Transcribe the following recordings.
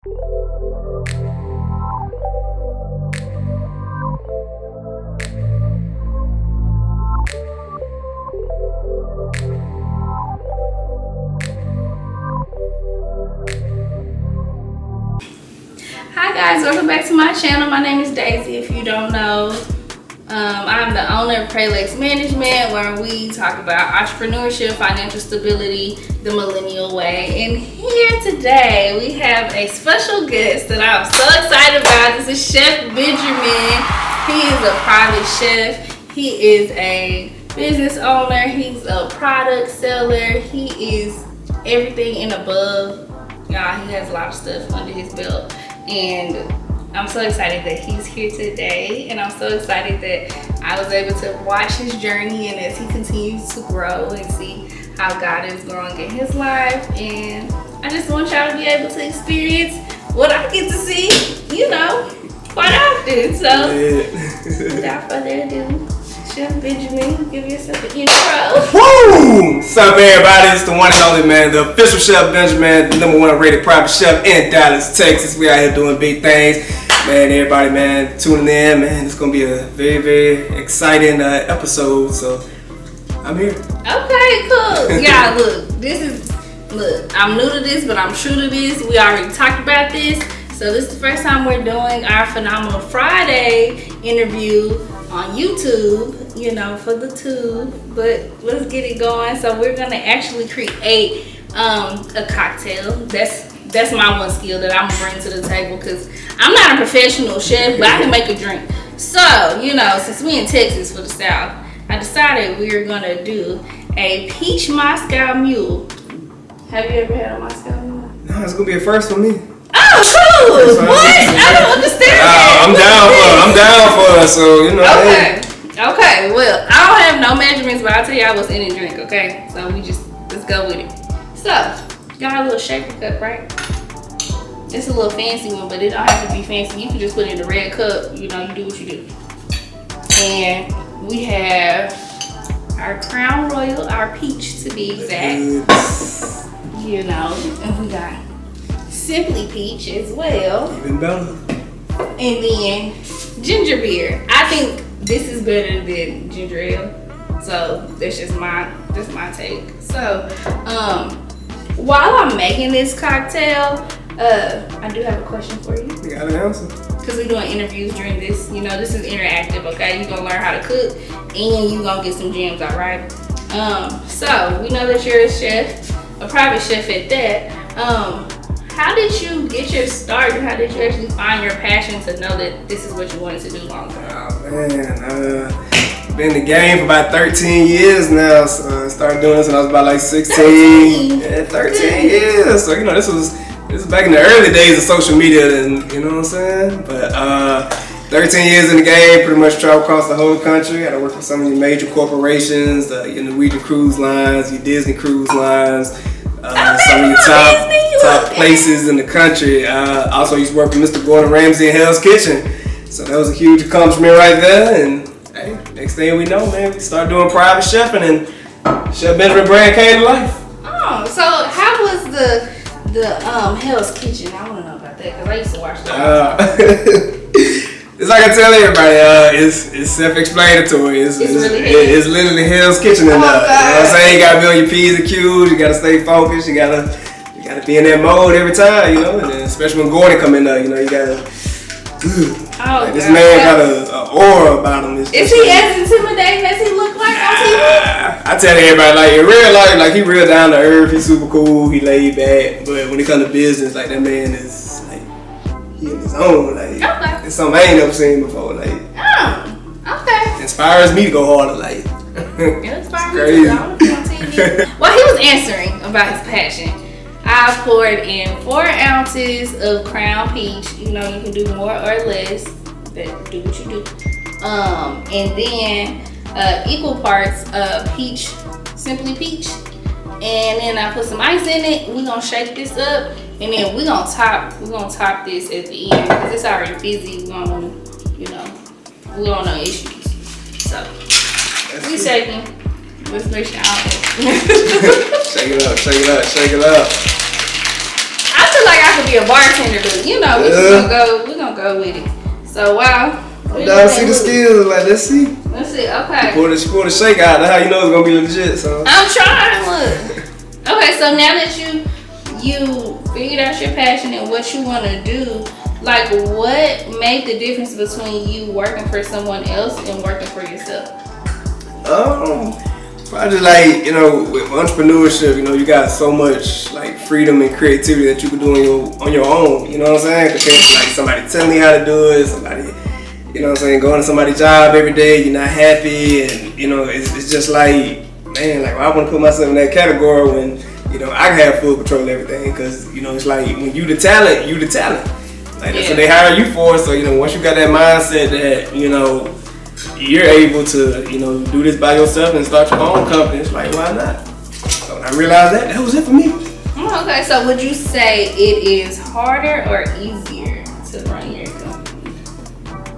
Hi guys, welcome back to my channel. My name is Daisy, if you don't know. I'm the owner of PraeLex Management, where we talk about entrepreneurship, financial stability, the millennial way. And here today we have a special guest that I'm so excited about. This is Chef Benjamin. He is a private chef. He is a business owner. He's a product seller. He is everything and above. Y'all, he has a lot of stuff under his belt. And I'm so excited that he's here today, and I'm so excited that I was able to watch his journey and as he continues to grow and see how God is growing in his life. And I just want y'all to be able to experience what I get to see, you know, quite often. So without further ado, Chef Benjamin, give yourself an intro. Woo! What's up, everybody? It's the one and only, man, the official Chef Benjamin, the #1 rated private chef in Dallas, Texas. We out here doing big things. Man, everybody, man, tuning in, man. It's going to be a very, very exciting episode, so I'm here. Okay, cool. Yeah, look, I'm new to this, but I'm true to this. We already talked about this. So this is the first time we're doing our Phenomenal Friday interview on YouTube, you know, for the tube. But let's get it going. So we're gonna actually create a cocktail. That's my one skill that I'm gonna bring to the table, because I'm not a professional chef, but I can make a drink. So, you know, since we in Texas for the South, I decided we were gonna do a peach Moscow Mule. Have you ever had a Moscow Mule? No, it's going to be a first for me. Oh, cool! What? I don't understand that. I'm down for it, so, you know. Okay. Okay, well, I don't have no measurements, but I'll tell y'all what's in the drink, okay? So let's go with it. So, got a little shaker cup, right? It's a little fancy one, but it don't have to be fancy. You can just put it in a red cup, you know, you do what you do. And we have our Crown Royal, our peach to be exact. You know, and we got Simply Peach as well. Even better. And then ginger beer. I think this is better than ginger ale. So that's just my take. So while I'm making this cocktail, I do have a question for you. You got an answer. Because we're doing interviews during this. You know, this is interactive, okay? You're gonna learn how to cook and you're gonna get some gems, all right? So we know that you're a chef, a private chef at that. How did you get your start? How did you actually find your passion to know that this is what you wanted to do long term? Oh, man. Been in the game for about 13 years now. So I started doing this when I was about like 16. 13? Yeah, 13 years. So, you know, this was back in the early days of social media, and you know what I'm saying? But 13 years in the game, pretty much travel across the whole country. I worked for some of your major corporations, your Norwegian cruise lines, your Disney cruise lines, some of your top places in the country. Also used to work for Mr. Gordon Ramsay in Hell's Kitchen. So that was a huge accomplishment right there. And hey, next thing we know, man, we started doing private chefing, and Chef Benjamin brand came to life. Oh, so how was the Hell's Kitchen? I want to know about that, because I used to watch that. It's like I tell everybody, it's self-explanatory. It's literally Hell's Kitchen in there. You know what I'm saying? You gotta be on your P's and Q's. You gotta stay focused. You gotta be in that mode every time. You know, and then especially when Gordon come in there, you know, you gotta. This man got an aura about him. Is he as intimidating as he look like on TV? I tell everybody, like in real life, like he real down to earth. He's super cool. He laid back. But when it comes to business, like that man is like he in his own. Like it's something I ain't never seen before. Like okay. Inspires me to go harder. Like it inspires me to go on TV. Well, he was answering about his passion. I poured in 4 ounces of Crown Peach. You know, you can do more or less, but do what you do. And then equal parts peach, Simply Peach. And then I put some ice in it. We're gonna shake this up, and then we're gonna top this at the end, because it's already fizzy. We don't want no issues. So we shaking. Let's make sure shake it up. I feel like I I could be a bartender, but you know, we're gonna go with it. So wow. I'm down to see the skills. Like, let's see. Let's see. Okay. Pour the shake out. That's how you know it's gonna be legit. So I'm trying. Look. Okay, so now that you figured out your passion and what you want to do, like, what made the difference between you working for someone else and working for yourself? Probably like, you know, with entrepreneurship, you know, you got so much like freedom and creativity that you can do on your own. You know what I'm saying? Compared to like somebody telling you how to do it, somebody, you know what I'm saying, going to somebody's job every day, you're not happy, and you know, it's just like, man, like, well, I want to put myself in that category when, you know, I can have full control of everything, because, you know, it's like, when you the talent, you the talent. Like, that's what they hire you for. So, you know, once you got that mindset that, you know, you're able to, you know, do this by yourself and start your own company, it's like, why not? So when I realized that was it for me. Okay, so would you say it is harder or easier to run your company?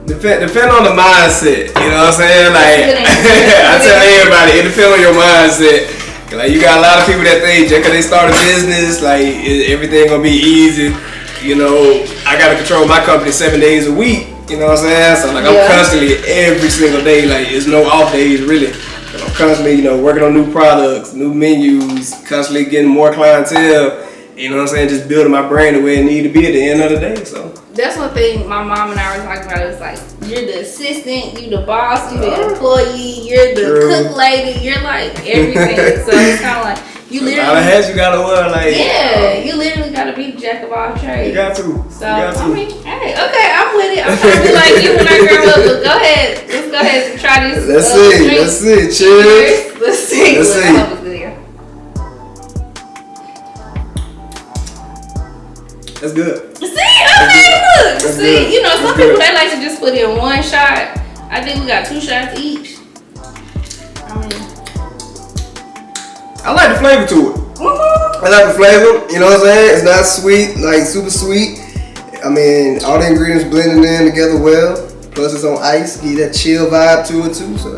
Depend on the mindset, you know what I'm saying? Like, I tell everybody, it depends on your mindset. Like, you got a lot of people that think just because they start a business, like, everything gonna be easy. You know, I gotta control my company 7 days a week. You know what I'm saying? So, like, I'm constantly, every single day, like, there's no off days, really. I'm constantly, you know, working on new products, new menus, constantly getting more clientele. You know what I'm saying? Just building my brand the way it need to be at the end of the day. So that's one thing my mom and I were talking about. It's like, you're the assistant, you the boss, you the employee, you're the cook lady, you're like everything. So it's kind of like, you literally, a lot of hats you gotta wear, like, you literally gotta be the jack of all trades. You got to. So I mean, hey, okay, I'm with it. I'm trying to be like you when I grow up. But go ahead, let's go ahead and try this. Let's see. Cheers. Let's see. I hope it's good, yeah. That's good. See, okay, look. That's See, good. you know, some people they like to just put in one shot. I think we got 2 shots each. I mean, I like the flavor to it. I like the flavor, you know what I'm saying? It's not sweet, like super sweet. I mean, all the ingredients blending in together well. Plus it's on ice, give you that chill vibe to it too. So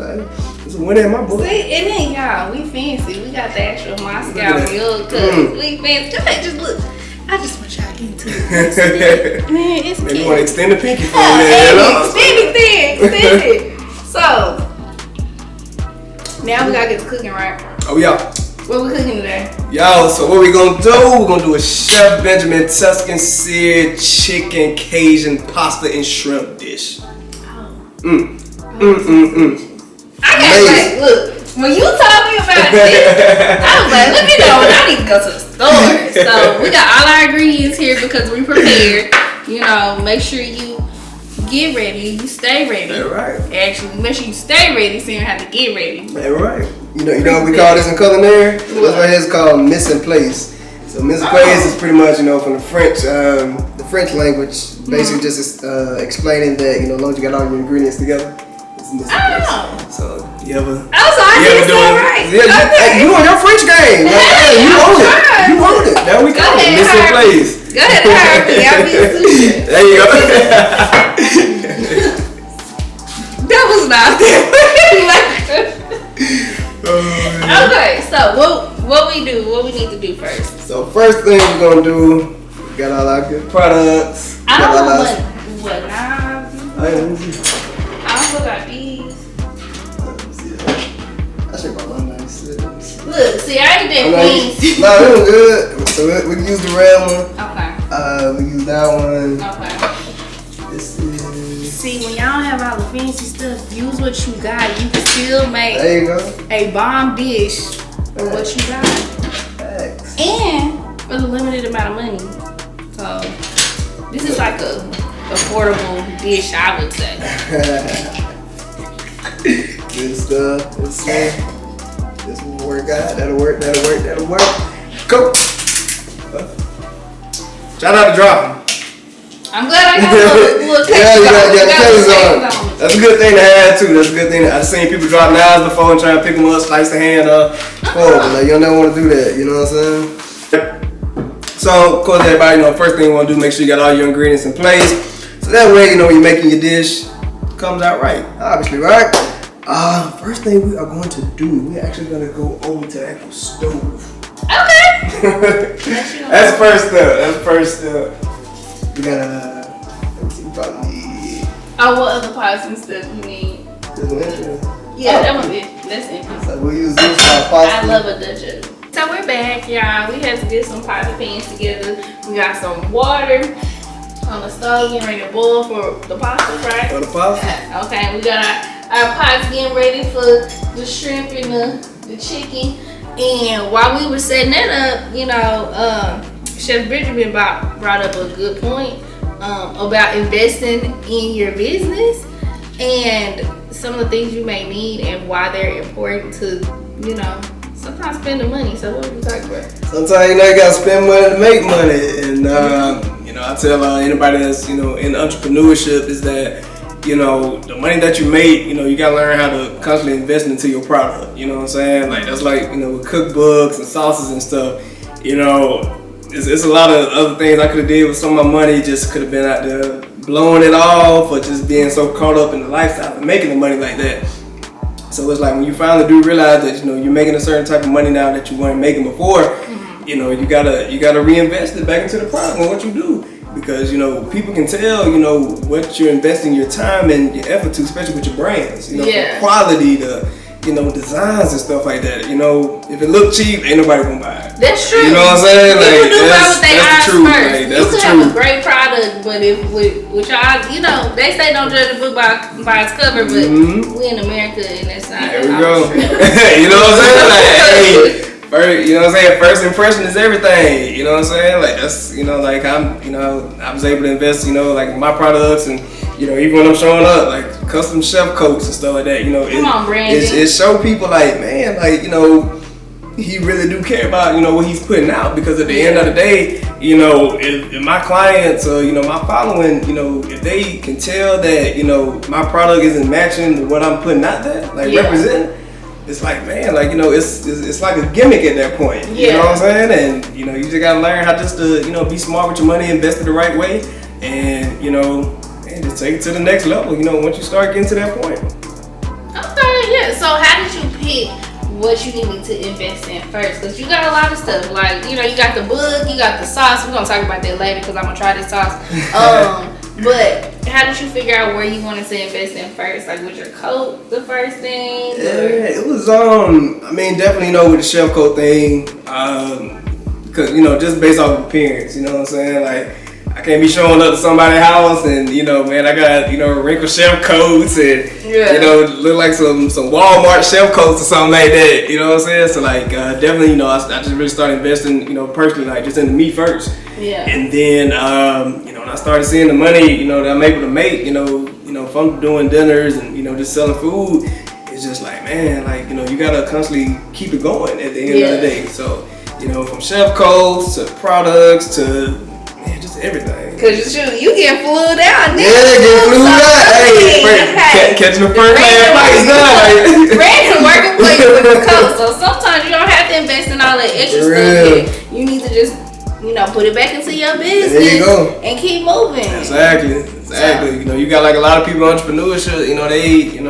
it's a winner in my book. See, and then y'all, we fancy. We got the actual Moscow real cook. We fancy. Go ahead, just look. I just want y'all to get into it. Man, it's Maybe cute. you want to extend the pinky for a minute. Extend it. So, now we gotta get to cooking, right? Oh, yeah. What we cooking today? Yo, so what we gonna do? We're gonna do a Chef Benjamin Tuscan seared chicken Cajun pasta and shrimp dish. I got like, look, when you told me about this, I was like, let me know, and I need to go to the store. So we got all our ingredients here because we prepared. You know, make sure you get ready, you stay ready. That's right. Actually, make sure you stay ready so you don't have to get ready. That's right. You know what we call this in culinary? This right here is called mise en place. So mise en place is pretty much, you know, from the French language, basically just explaining that, you know, as long as you got all your ingredients together, it's mise en place. So you ever? Oh, so I did it right. Yeah, you on your French game. Like, hey, you own it. You own it. Now we call it mise en place. Go ahead, hire me. I'll be a sushi. There you go. That was not Okay, so what we need to do first? So first thing we're gonna do, we got all our good products. I don't know what knives. I also got these. I should buy one nice. Look, see, I ain't that clean. No, it was good. So we can use the red one. Okay. We use that one. Okay. This is. See, when y'all have all the fancy stuff, use what you got. You can still make there you go. A bomb dish for what you got. Thanks. And for the limited amount of money. So this is like a affordable dish, I would say. Good stuff. Let's see. This will work out. That'll work. Go. Shout out to dropping. I'm glad I got a little taste. Yeah, you got taste on. That's a good thing to have too. That's a good thing. I've seen people drop knives before and try to pick them up, slice the hand up. But like, you don't never want to do that. You know what I'm saying? So, of course, everybody, you know, first thing you want to do, make sure you got all your ingredients in place. So that way, you know, when you're making your dish, it comes out right. Obviously, right? First thing we are going to do, we're actually going to go over to the actual stove. Okay. That's first step. We gotta, probably. Oh, what other pots and stuff you need? Yeah, that one is. That's interesting. So we'll use this for pasta. I love a Dutch oven. So we're back, y'all. We had to get some pots and pans together. We got some water on the stove getting ready to boil for the pasta, right? For the pasta? Okay, we got our pots getting ready for the shrimp and the chicken. And while we were setting that up, you know, Chef Benjamin brought up a good point about investing in your business and some of the things you may need and why they're important to, you know, sometimes spend the money. So what are we talking about? Sometimes, you know, you gotta spend money to make money. And, you know, I tell anybody that's, you know, in entrepreneurship is that, you know, the money that you make, you know, you gotta learn how to constantly invest into your product. You know what I'm saying? Like, that's like, you know, with cookbooks and sauces and stuff, you know, it's a lot of other things I could have did with some of my money, just could have been out there blowing it off or just being so caught up in the lifestyle and making the money like that. So it's like when you finally do realize that, you know, you're making a certain type of money now that you weren't making before, you know, you gotta reinvest it back into the product and what you do. Because, you know, people can tell, you know, what you're investing your time and your effort to, especially with your brands. You know, from quality to, you know, designs and stuff like that. You know, if it look cheap, ain't nobody gonna buy it. That's true. You know what I'm saying? People like, do buy what they eyes the truth. first. Like, You that's could the have truth. a great product, but if with your eyes, you know, they say don't judge a book by its cover, but we in America and that's not. There we go. You know what I'm saying? Like, hey. First, you know what I'm saying? First impression is everything. You know what I'm saying? Like, that's, you know, like I was able to invest, you know, like in my products and, you know, even when I'm showing up, like custom chef coats and stuff like that, you know, it show people like, man, like, you know, he really do care about, you know, what he's putting out, because at the end of the day, you know, if my clients or, you know, my following, you know, if they can tell that, you know, my product isn't matching what I'm putting out there, like representing, it's like, man, like, you know, it's like a gimmick at that point. You know what I'm saying? And, you know, you just gotta learn how just to, you know, be smart with your money, invest it the right way, and, you know, and just take it to the next level, you know, once you start getting to that point. Okay, yeah. So how did you pick what you needed to invest in first? Because you got a lot of stuff. Like, you know, you got the book, you got the sauce. We're gonna talk about that later because I'm gonna try this sauce. But how did you figure out where you wanted to invest in first? Like, was your coat the first thing? Yeah, it was, I mean, definitely, you know, with the chef coat thing, because, you know, just based off appearance, you know what I'm saying? Like, I can't be showing up to somebody's house and, you know, man, I got, you know, wrinkled chef coats and, you know, look like some Walmart chef coats or something like that, you know what I'm saying? So, like, definitely, you know, I just really started investing, you know, personally, like, just into me first. And then, you know, when I started seeing the money, you know, that I'm able to make, you know, if I'm doing dinners and, you know, just selling food, it's just like, man, like, you know, you gotta constantly keep it going at the end of the day. So, you know, from chef coats to products to, man, just everything. Cause you get flued out. Get flued out. Hey, catching the first class flights now. Brandon working for you with the coat, so sometimes you don't have to invest in all that extra stuff. You need to just, you know, put it back into your business. There you go. And keep moving. Exactly. So, you know, you got like a lot of people in entrepreneurship, you know,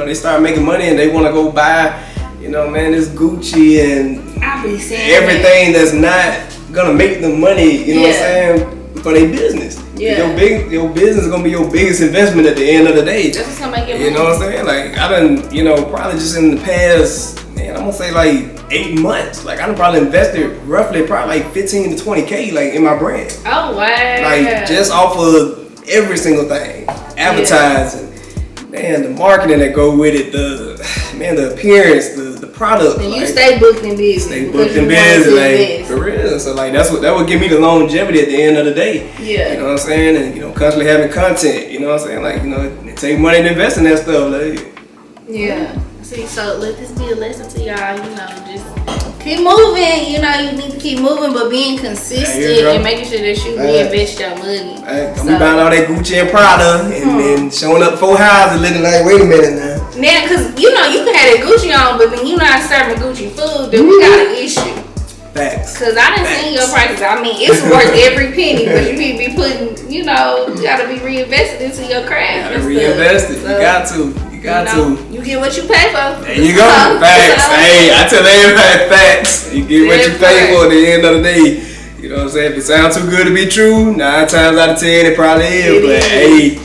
they start making money and they want to go buy, you know, man, this Gucci and everything that's not gonna make them money, you know what I'm saying, for their business. Your business is gonna be your biggest investment at the end of the day. That's what's gonna make it money. You know what I'm saying? Like, I done, you know, probably just in the past, man, I'm gonna say like 8 months. Like, I done probably invested roughly probably like 15 to 20K like in my brand. Oh wow. Like, just off of every single thing. Advertising, man, the marketing that go with it, the appearance, the product. And you stay booked in business. Stay booked in business, like, for real. So, like, that would give me the longevity at the end of the day. You know what I'm saying? And, you know, constantly having content, you know what I'm saying? Like, you know, it take money to invest in that stuff, like. See, so let this be a lesson to y'all, you know, just keep moving. You know, you need to keep moving, but being consistent and making sure that you reinvest your money. I'm buying all that Gucci and Prada and then showing up 4 houses and looking like, wait a minute now. Now, because, you know, you can have that Gucci on, but then you're not serving Gucci food, then we got an issue. Facts. Because I didn't see your prices. I mean, it's worth every penny, but you need to be putting, you know, you got to be reinvested into your craft. You got to reinvest it. You got to. You You got to. You get what you pay for. There you go. Facts. Hey, I tell everybody facts. You get what you pay for at the end of the day. You know what I'm saying? If it sounds too good to be true, 9 times out of 10 it probably is. But hey,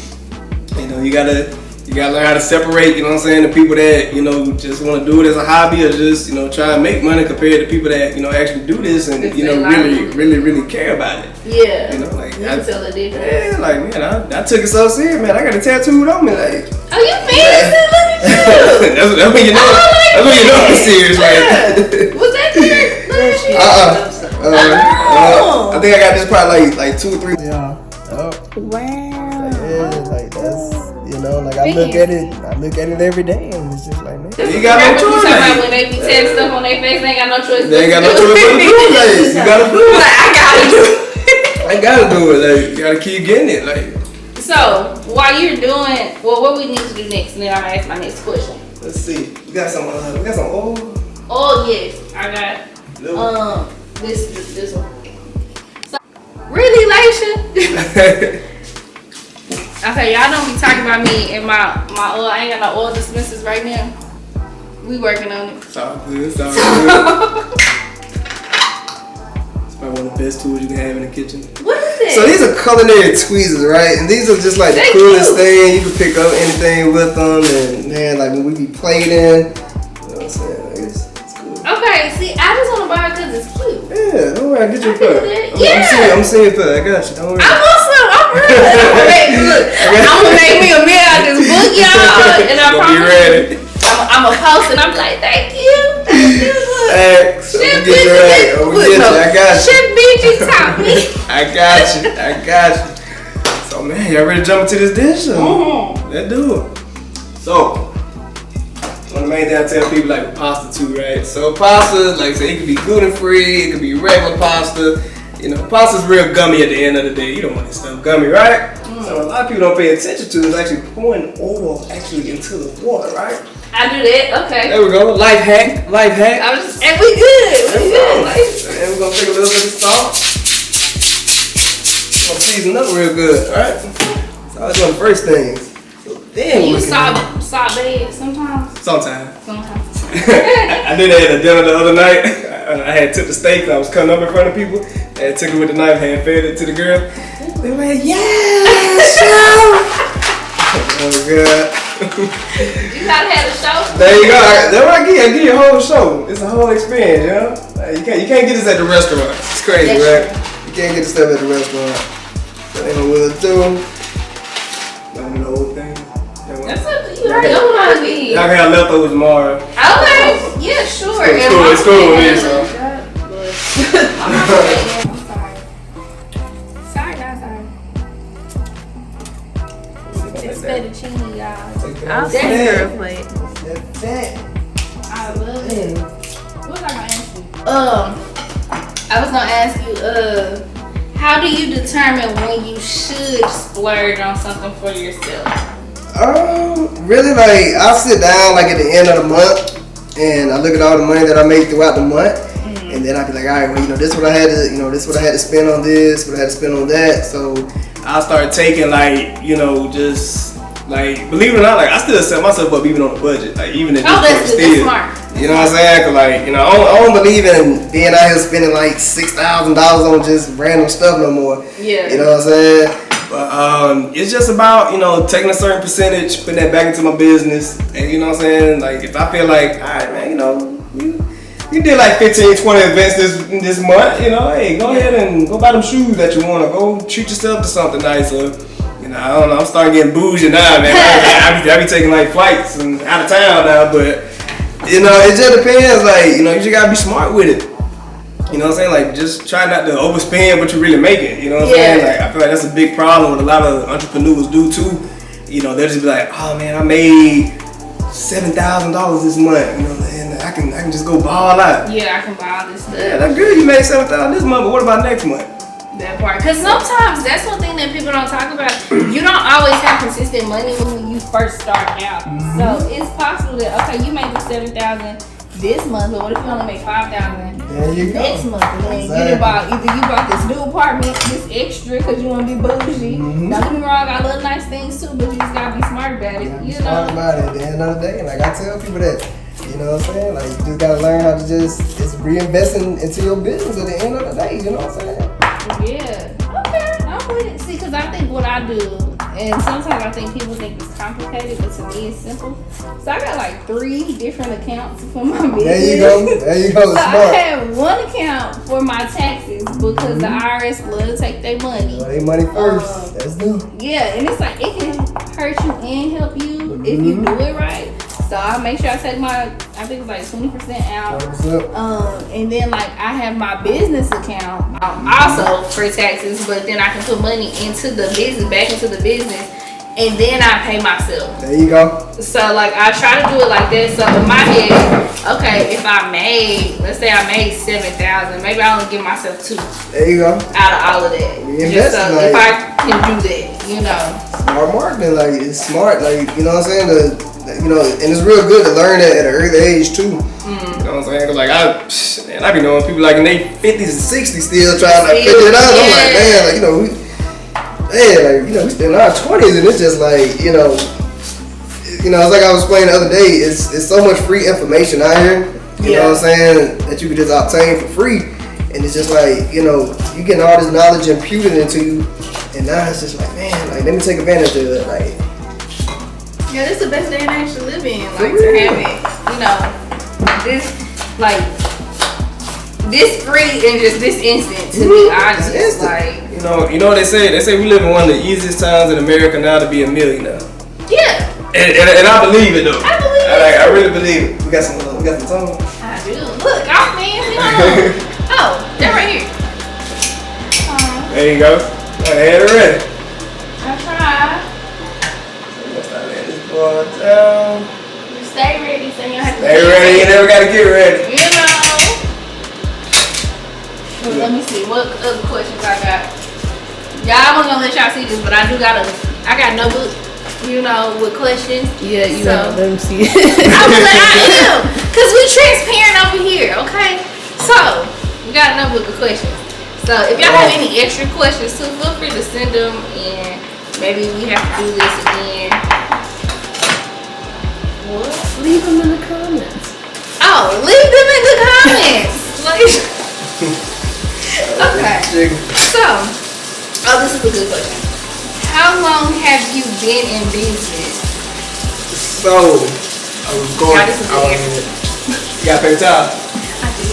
you know, you gotta learn how to separate, you know what I'm saying, the people that, you know, just want to do it as a hobby or just, you know, try and make money compared to people that, you know, actually do this and, you know, really care about it. Yeah. You know, like, you can tell the difference. Yeah, like, man, I took it so serious, man. I got a tattooed on me, like. Oh, you fancy? Look at you. that's when you know. That's when you know I'm serious, like. Was that clear? Look at you. I think I got this probably like 2 or 3. Yeah. Wow. Yeah, like that's, you know, like I look at it every day and it's just like, man. You got no choice. When they be saying stuff on their face, they ain't got no choice. They ain't got no choice but to do it. You gotta do it. Like, I gotta do it. I gotta do it. Like, you gotta keep getting it. Like. So while you're doing, well, what we need to do next, and then I'm gonna ask my next question. Let's see. We got some oil. Oh yes, I got. This one. So, really, Laisha? Okay, y'all don't be talking about me and my oil. I ain't got no oil dispensers right now. We working on it. It's all good. It's all good. It's probably one of the best tools you can have in the kitchen. What is it? So these are culinary tweezers, right? And these are just like the coolest thing. You can pick up anything with them, and man, like when we be plating, you know what I'm saying? Like it's cool. Okay, see, I just want to buy it because it's cute. Yeah, don't worry, I'll get you a pair. Yeah. I'm seeing it, I got you. Don't worry. I'm gonna make me a meal out of this book, y'all. And I promise be ready. I'm gonna post and I'm like, thank you. Thanks. Chef Benjamin, I got you. Chef Benjamin taught me. I got you. So man, y'all ready to jump into this dish? Let's do it. So, one of the main things I tell people like with pasta too, right? So pasta, like I said, it could be gluten free, it could be regular pasta. You know, pasta's real gummy at the end of the day. You don't want this stuff gummy, right? So a lot of people don't pay attention to is actually pouring oil actually into the water, right? I do that, okay. There we go. Life hack. And we good. And we're gonna take a little bit of salt. We're gonna season up real good, alright? So that's one of the first things. So then you salt bed sometimes? Sometimes. I did that at a dinner the other night. I had took the steak that I was cutting up in front of people. I took it with the knife, had fed it to the girl. They were like, yeah, show. Oh god. You gotta have a show. There you go. That's what I give you a whole show. It's a whole experience, you know? Like, you can't get this at the restaurant. It's crazy, right? You can't get the stuff at the restaurant. That ain't what we'll do. Don't do the whole thing. That's up to you. I know what I mean. Y'all can have leftovers tomorrow. Okay. Yeah, sure. It's cool with me, so. I'm sorry. Sorry, not sorry. It's fettuccine, y'all. I'll send her a plate. I love it. What was I gonna ask you? I was gonna ask you, how do you determine when you should splurge on something for yourself? Really, like I'll sit down like at the end of the month and I look at all the money that I make throughout the month. And then I'd be like, all right, well, you know, this is what I had to spend on this, what I had to spend on that. So I'll start taking like, you know, just like, believe it or not, like I still set myself up even on a budget, like even if that's smart. You know what I'm saying? Cause like, you know, I don't believe in being out here spending like $6,000 on just random stuff no more. Yeah. You know what I'm saying? But it's just about, you know, taking a certain percentage, putting that back into my business, and you know what I'm saying? Like if I feel like, all right, man, you know, you did like 15, 20 events this month, you know, hey, go ahead and go buy them shoes that you want, or go treat yourself to something nice, or, you know, I don't know, I'm starting getting bougie now, man. I be taking like flights and out of town now, but, you know, it just depends, like, you know, you just gotta be smart with it. You know what I'm saying? Like, just try not to overspend what you're really making, you know what I'm saying? Like, I feel like that's a big problem what a lot of entrepreneurs do too. You know, they'll just be like, oh man, I made $7,000 this month, you know, and I can just go ball out. Yeah, I can buy all this stuff. Yeah, that's good. You made $7,000 this month, but what about next month? That part, because sometimes that's one thing that people don't talk about. You don't always have consistent money when you first start out. So it's possible that you may do $7,000 this month, but what if you only make $5,000 next month? And then you bought this new apartment, this extra because you want to be bougie. Don't get me wrong, I love nice things too, but you just gotta be smart smart about it. You smart know. about it. At the end of the day, like I tell people that, you know what I'm saying? Like you just gotta learn how to just reinvest into your business at the end of the day. You know what I'm saying? Yeah. Okay. I'm with it. See, because I think what I do, and sometimes I think people think it's complicated, but to me it's simple. So I got like 3 different accounts for my business. There you go. So Smart. I have one account for my taxes because the IRS love to take their money. They money first. That's new. Yeah, and it's like it can hurt you and help you if you do it right. So I make sure I take my, I think it's like 20% out. And then like I have my business account also for taxes, but then I can put money into the business, back into the business, and then I pay myself. There you go. So like I try to do it like that. So in my head, okay, if I made, let's say I made 7,000, maybe I only give myself 2. There you go. Out of all of that. Just so if I can do that, you know. Smart marketing, like it's smart, like you know what I'm saying. You know, and it's real good to learn that at an early age too. You know what I'm saying? Cause like I be knowing people like in their 50s and 60s still trying to like figure it out. I'm like, man, like we still in our 20s, and it's just like you know, it's like I was explaining the other day. It's so much free information out here. You know what I'm saying, that you can just obtain for free, and it's just like you know, you getting all this knowledge imputed into you, and now it's just like, man, like let me take advantage of it, like. Yeah, this is the best day and age to live in. Like to have it, you know, this free and just this instant to be honest. Like you know what they say? They say we live in one of the easiest times in America now to be a millionaire. Yeah. And I believe it though. I believe it. I really believe it. We got some time. I do. Look, I'm man. Oh, they're right here. There you go. I had it ready. I tried. Down. Stay ready, so you don't have to stay ready. You never gotta get ready. You know. Well, let me see what other questions I got. Y'all, I wasn't gonna let y'all see this, but I got notebook, you know, with questions. Yeah, you know, let me see it. I am, cause we transparent over here, okay? So we got a notebook of questions. So if y'all have any extra questions too, feel free to send them, and maybe we have to do this again. What? Leave them in the comments. Oh, leave them in the comments. Okay. So, this is a good question. How long have you been in business? So, I was going. You got paper towel? I do.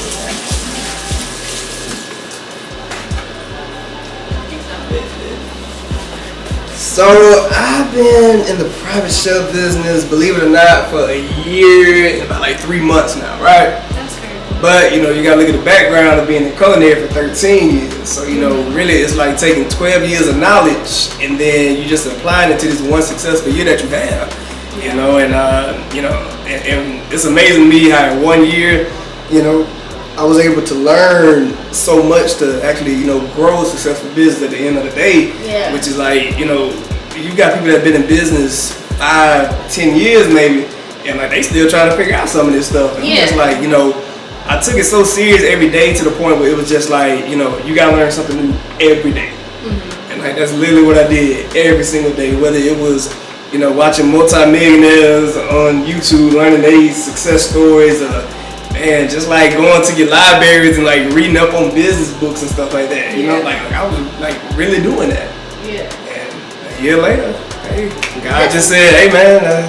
So I've been in the private chef business, believe it or not, for a year and about like 3 months now, right? That's crazy. But you know, you gotta look at the background of being in culinary for 13 years. So you know, really, it's like taking 12 years of knowledge and then you just applying it to this one successful year that you have. You know, and and it's amazing to me how in 1 year, you know, I was able to learn so much to actually, you know, grow a successful business at the end of the day. Yeah. Which is like, you know, you got people that have been in business 5-10 years maybe, and like they still trying to figure out some of this stuff. And it's just like, you know, I took it so serious every day to the point where it was just like, you know, you gotta learn something new every day. And like that's literally what I did every single day, whether it was, you know, watching multi-millionaires on YouTube, learning their success stories, and just like going to your libraries and like reading up on business books and stuff like that. You know, like I was like really doing that. Yeah. And a year later, hey, God just said, hey man,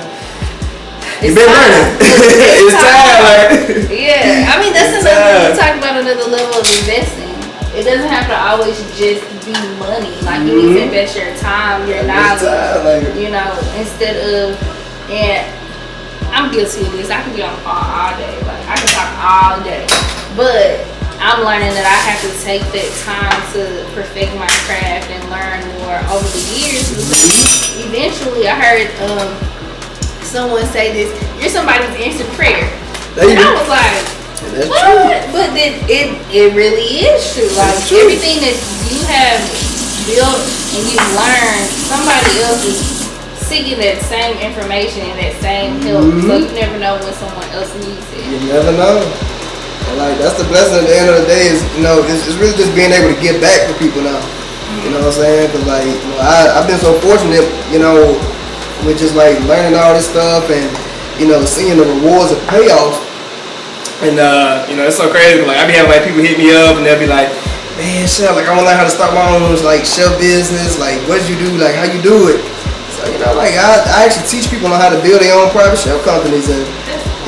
you've been learning. It's time. Like, yeah. I mean, that's another, we talk about another level of investing. It doesn't have to always just be money. Like you need to invest your time, your knowledge, you know, instead of, and I'm guilty of this. I can be on the phone all day. Like I can talk all day, but I'm learning that I have to take that time to perfect my craft and learn more over the years. Because eventually, I heard someone say this: "You're somebody's instant prayer," and I was like, "What?" But then it really is true. Like everything that you have built and you've learned, somebody else is seeking that same information and that same help, so you never know when someone else needs it. You never know. And like that's the blessing at the end of the day is, you know, it's really just being able to give back to people now. You know what I'm saying? Cause like, you know, I've been so fortunate, you know, with just like learning all this stuff and seeing the rewards and payoffs. And it's so crazy. Like I be having like people hit me up and they'll be like, man, chef, like I want to learn how to start my own like chef business. Like what you do, like how you do it. So like I actually teach people on how to build their own private chef companies, and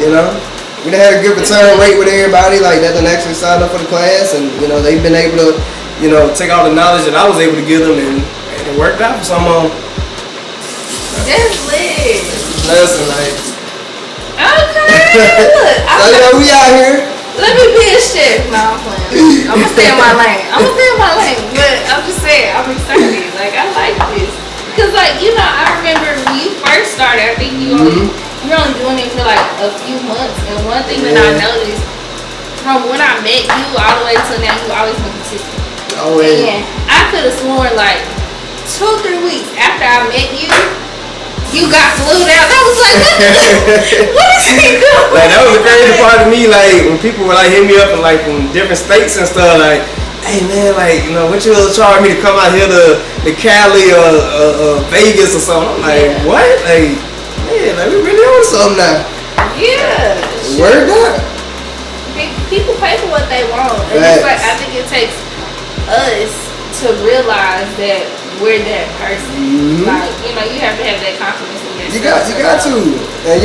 we done had a good return rate with everybody. Like that done actually signed up for the class, and they've been able to take all the knowledge that I was able to give them, and it worked out for some of them. That's lit. Listen, like. Okay. Look, we out here. Let me be a chef. No, I'm playing. I'm gonna stay in my lane. But I'm just saying, I'm excited. Like I like this. Cause like I remember when you first started, I think you're only doing it for like a few months. And one thing that I noticed from when I met you all the way to now, you always been consistent. Always. And I could have sworn like 2-3 weeks after I met you, you got flued out. That was like, what is he doing? Like that was the crazy part of me. Like when people would like hit me up and like from different states and stuff, like, hey man, like what you charge me to come out here to Cali or Vegas or something? I'm like, what? Like, man, like we really on something now. Yeah. Word up. People pay for what they want, and it's like I think it takes us to realize that we're that person. Like you have to have that confidence in yourself. You got to, and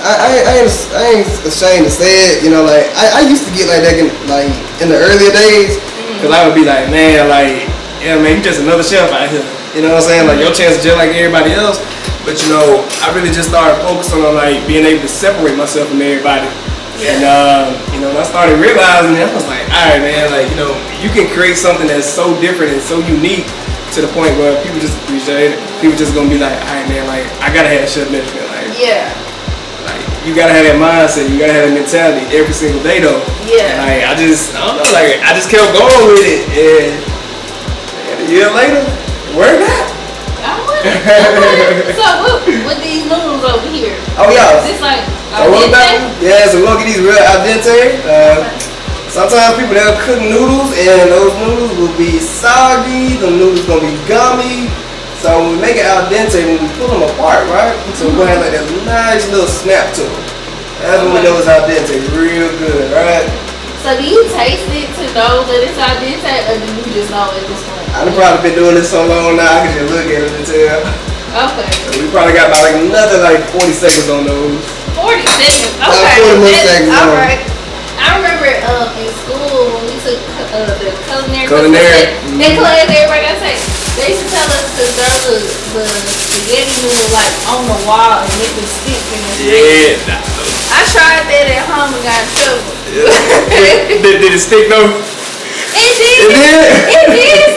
I ain't ashamed to say it. Like I used to get like that in the earlier days, cause I would be like, man, like yeah, man, you just another chef out here. You know what I'm saying? Like your chance is just like everybody else. But I really just started focusing on like being able to separate myself from everybody. Yeah. And when I started realizing it, I was like, all right, man, like you can create something that's so different and so unique to the point where people just appreciate it. People just gonna be like, all right, man, like I gotta have Chef Benjamin. Like, like you gotta have that mindset, you gotta have that mentality every single day, though. Yeah. And like I don't know, like I just kept going with it, and a year later, it worked out. So with these noodles over here? Oh yeah. Is this like yeah, so we're gonna get these real al dente. Sometimes people they'll cook noodles and those noodles will be soggy, the noodles gonna be gummy. So when we make it al dente, when we pull them apart, right? So we're gonna have like that nice little snap to them. That's when we know it's al dente, real good, right? So do you taste it to know that it's al dente, or do you just know at this point? I've probably been doing this so long now, I can just look at it and tell. Okay. So we probably got about like another 40 seconds on those. 40 seconds? About Okay. 40 more seconds. Alright. I remember in school when we took the culinary class, everybody got to say, they used to tell us to throw the spaghetti noodle like on the wall and make it stick in the Yeah. I tried that at home and got in trouble. Did it stick though? It did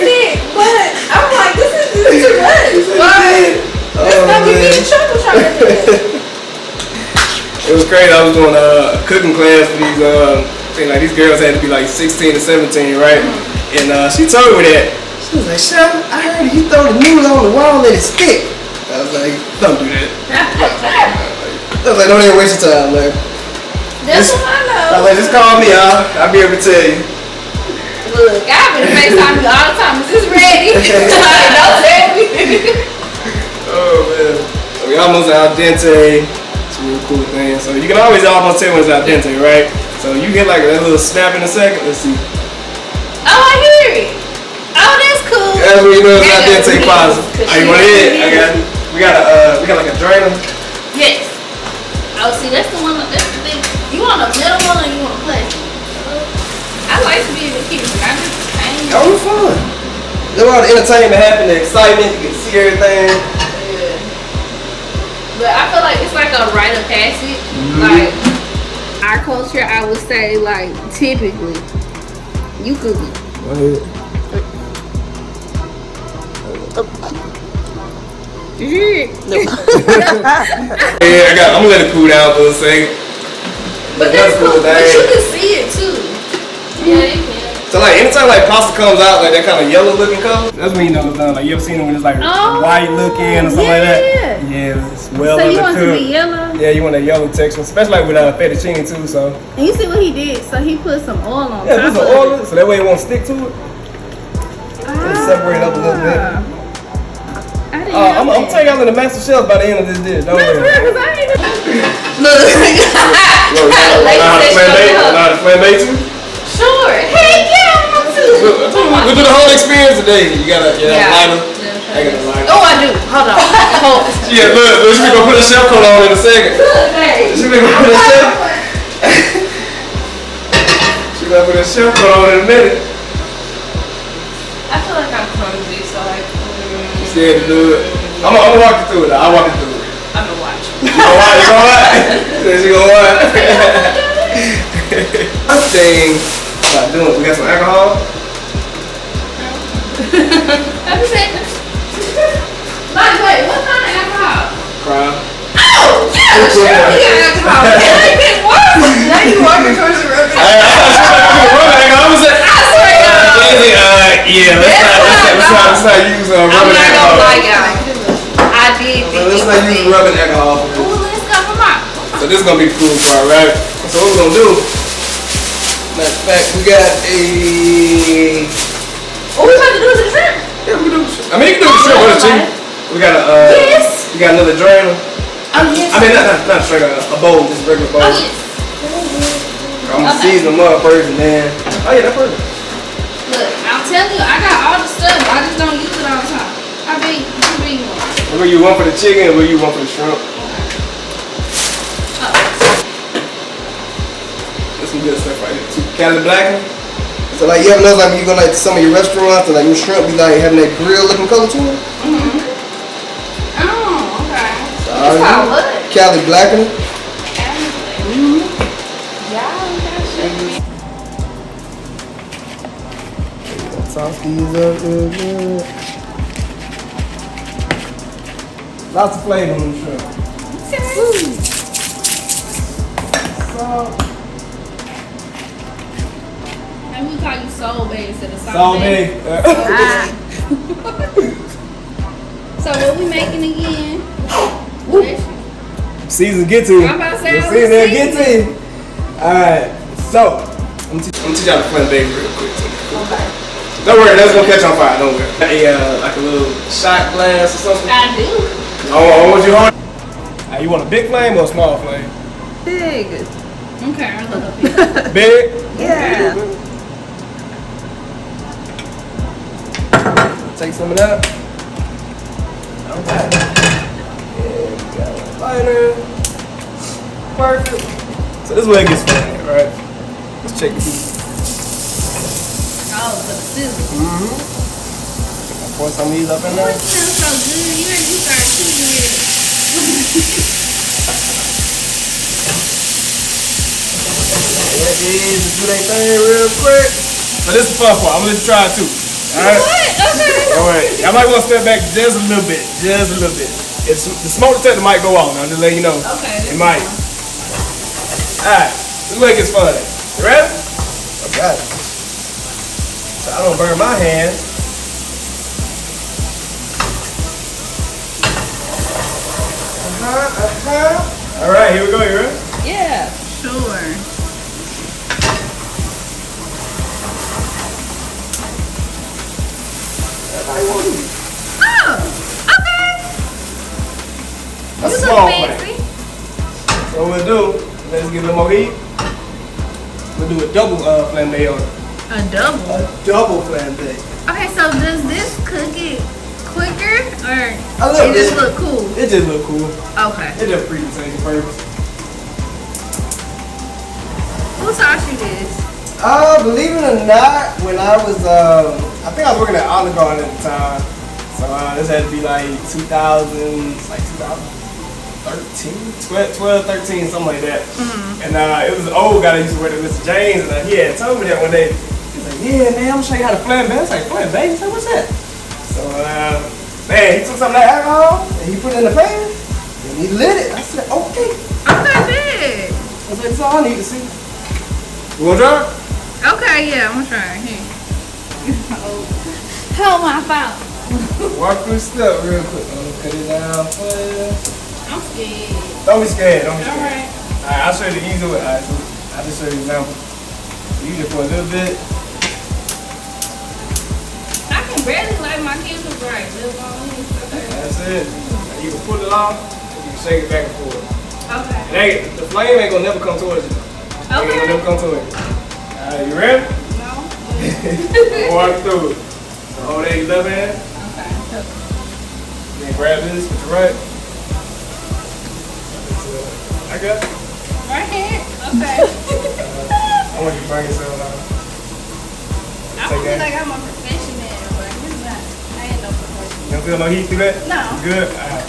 stick, but I'm like, this is too much. Why? Let's not get me in trouble trying to do it. It was crazy. I was doing a cooking class for these. Like these girls had to be like 16 to 17, right? And she told me that. She was like, "Chef, I heard you throw the noodle on the wall and it stick." I was like, "Don't do that." I was like, "Don't even waste your time, man." That's what I know. I was like, "Just call me, I'll be able to tell you." Look, I've been FaceTiming you all the time. Is this ready? Like, don't tell me. Oh man. So we almost al dente. It's a real cool thing. So you can always almost tell when it's al dente, right? So you get like that little snap in a second. Let's see. Oh, I hear it. Oh, that's cool. That's when you know it's al dente positive. Oh, you want to hit? I got it. We got like a drainer. Yes. Oh, see, that's the one. That's the thing. You want a metal one or you want a plastic? I like to be able to keep it kind of entertained. That was fun. There's all the entertainment happen, the excitement, you can see everything. Yeah. But I feel like it's like a rite of passage. Like our culture, I would say, like typically, you could. Go ahead. Yeah, I'm gonna let it cool down for a second. But that's cool. But you can see it too. Yeah, you can. So like anytime like pasta comes out like that kind of yellow looking color, that's when you know it's done. Like you ever seen it when it's like white looking or something like that? Yeah, it's well. So you want it to be yellow? Yeah, you want that yellow texture, especially like with fettuccine too. So. And you see what he did? So he put some oil on top. Yeah, put some oil, so that way it won't stick to it. Just separate it up a little bit. I I'm taking y'all to the master shelf by the end of this dish. Don't worry. Look. Not a flambe too? Sure. Hey, yeah, I want to. We'll do the whole experience today. You got a lighter? I got a lighter. Oh, I do. Hold on. Yeah, look, she's gonna put a chef coat on in a second. She's gonna put a chef. She's gonna put a chef coat on in a minute. I feel like I'm clumsy, so like. She's scared to do it. I'm gonna walk you through it. I'll walk you through it. I'm gonna watch. You gonna watch? You gonna watch? She gonna watch. First thing about doing, we got some alcohol. Every second. Like, wait, what kind of alcohol? Crown. Oh, yeah, sure, we got alcohol. It ain't been worse. Now you walking towards the rubber. Let's not use rubbing alcohol. I'm not gonna lie, y'all. I did think Let's not use rubbing alcohol. Ooh, let's go from out. So this is gonna be the cool part, right? So what we're gonna do? Matter of fact, we got a. What we about to do is a shrimp. Yeah, we can do. I mean, you can do the shrimp with a chicken. We got a. Yes. We got another drainer. Oh yes. I mean, not straight a bowl, just regular bowl. Oh yes. I'm gonna season them up first and then. Oh yeah, that's perfect. Look, I'm telling you, I got all the stuff. I just don't use it all the time. I be one. Where you want for the chicken and where you want for the shrimp. That's some good stuff right here too. Cali blacking. So like you ever know like when you go like to some of your restaurants and like your shrimp be like having that grill looking color to it? Oh, okay. It's called what? Cali blackening. Sauce these up real good. Lots of flavor on the shrimp. And we call you Soul Bay instead of Soul Bay. So what we making again? Season get to you. I'm about to say, The season get to you. Alright, so I'm gonna teach y'all to flambe real quick. Okay. Don't worry, that's gonna catch on fire. Don't worry. Like a little shot glass or something. I do. Oh, what you want? You want a big flame or a small flame? Big. Okay, I love it. Big? Yeah. Take some of that. Okay. Yeah, we got a lighter. Perfect. So this is where it gets fun, right? Let's check this. Oh, for the sizzle. Pour some of these up in Oh, there. it smells so good. You start seasoning it. That is, just do that thing real quick. So this is the fun part. I'm gonna let you try it too. Alright? What? Okay. Alright. I might want to step back just a little bit. Just a little bit. It's, the smoke detector might go off. I'm just letting you know. Okay. It might. Alright. This is where it gets fun. You ready? Okay. So I don't burn my hands. Alright, here we go. You ready? Yeah. Sure. Oh, okay. That's You a small look flame. fancy. So what we'll do, let's get a little more heat. We'll do a double flambe on it. A double. A double flambe. Okay, so does this cook it quicker or A little it just bit. look cool? It just look cool. Okay. It just presentation purpose. Who taught you this? Believe it or not, when I was, I think I was working at Olive Garden at the time. So this had to be like 2013, 12, 13, something like that. And it was an old guy that used to work at Mr. James, and he had told me that one day. He's like, yeah, man, I'm gonna show you how to flambe. I was like, flambe? He's like, what's that? So, man, he took some of that alcohol, and he put it in the pan, and he lit it. I said, okay. Okay, big. I said, that's all I need to see. you wanna try it? Okay, yeah, I'm gonna try. Here. Hold my phone. Walk through the step real quick. I'm gonna cut it down for you. I'm scared. Don't be scared, don't be scared. Alright. Alright, I'll show you the easy way. Alright, so I'll just show you an example. You just pour a little bit. I can barely light my candles right. Okay. That's it. it. And you can pull it off, and you can shake it back and forth. Okay. The flame ain't gonna never come towards you. It ain't gonna never come towards you. Alright, you ready? No. Walk through it. So hold that in your left hand. Okay. Then grab this with your right. I got it. Right here. Okay. I want you to bring yourself out. I don't feel like I'm a professional, but it's not. I ain't no professional. You don't feel no heat through that? No. You good? Alright.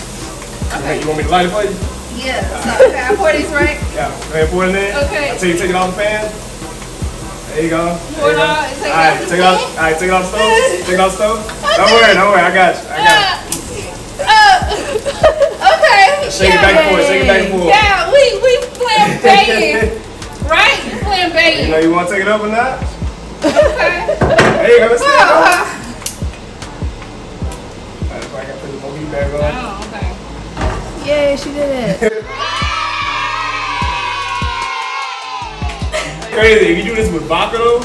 Okay. You want me to light it for you? Yeah. So, okay, I pour these right. Yeah. Go ahead, pour it in there. Okay. Until you take it off the pan. There you go. Pour it off. Alright, take it off. Alright, take it off the stove. Take it off the stove. Don't worry. I got you. Okay. Shake it back and forth. Shake it back and forth. Yeah, we playing bait. Right? We playing bait. You know you want to take it up or not? Okay. There you go. Let's see it. Alright, so I got to put the more heat back on. Oh, okay. Yay, she did it. Crazy. If you do this with vodka though,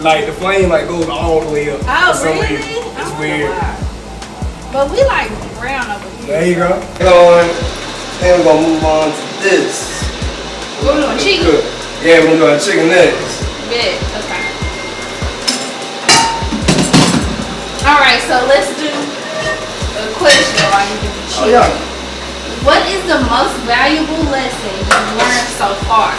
like the flame like goes all the way up. Oh, for some really? reason. I It's wonder weird. why. But we like brown over here. There you go. And we're gonna move on to this. We're doing chicken. Good. Yeah, we're gonna do chicken next. Bet. Okay. All right, so let's do a question while you do the Oh chicken. yeah. What is the most valuable lesson you've learned so far?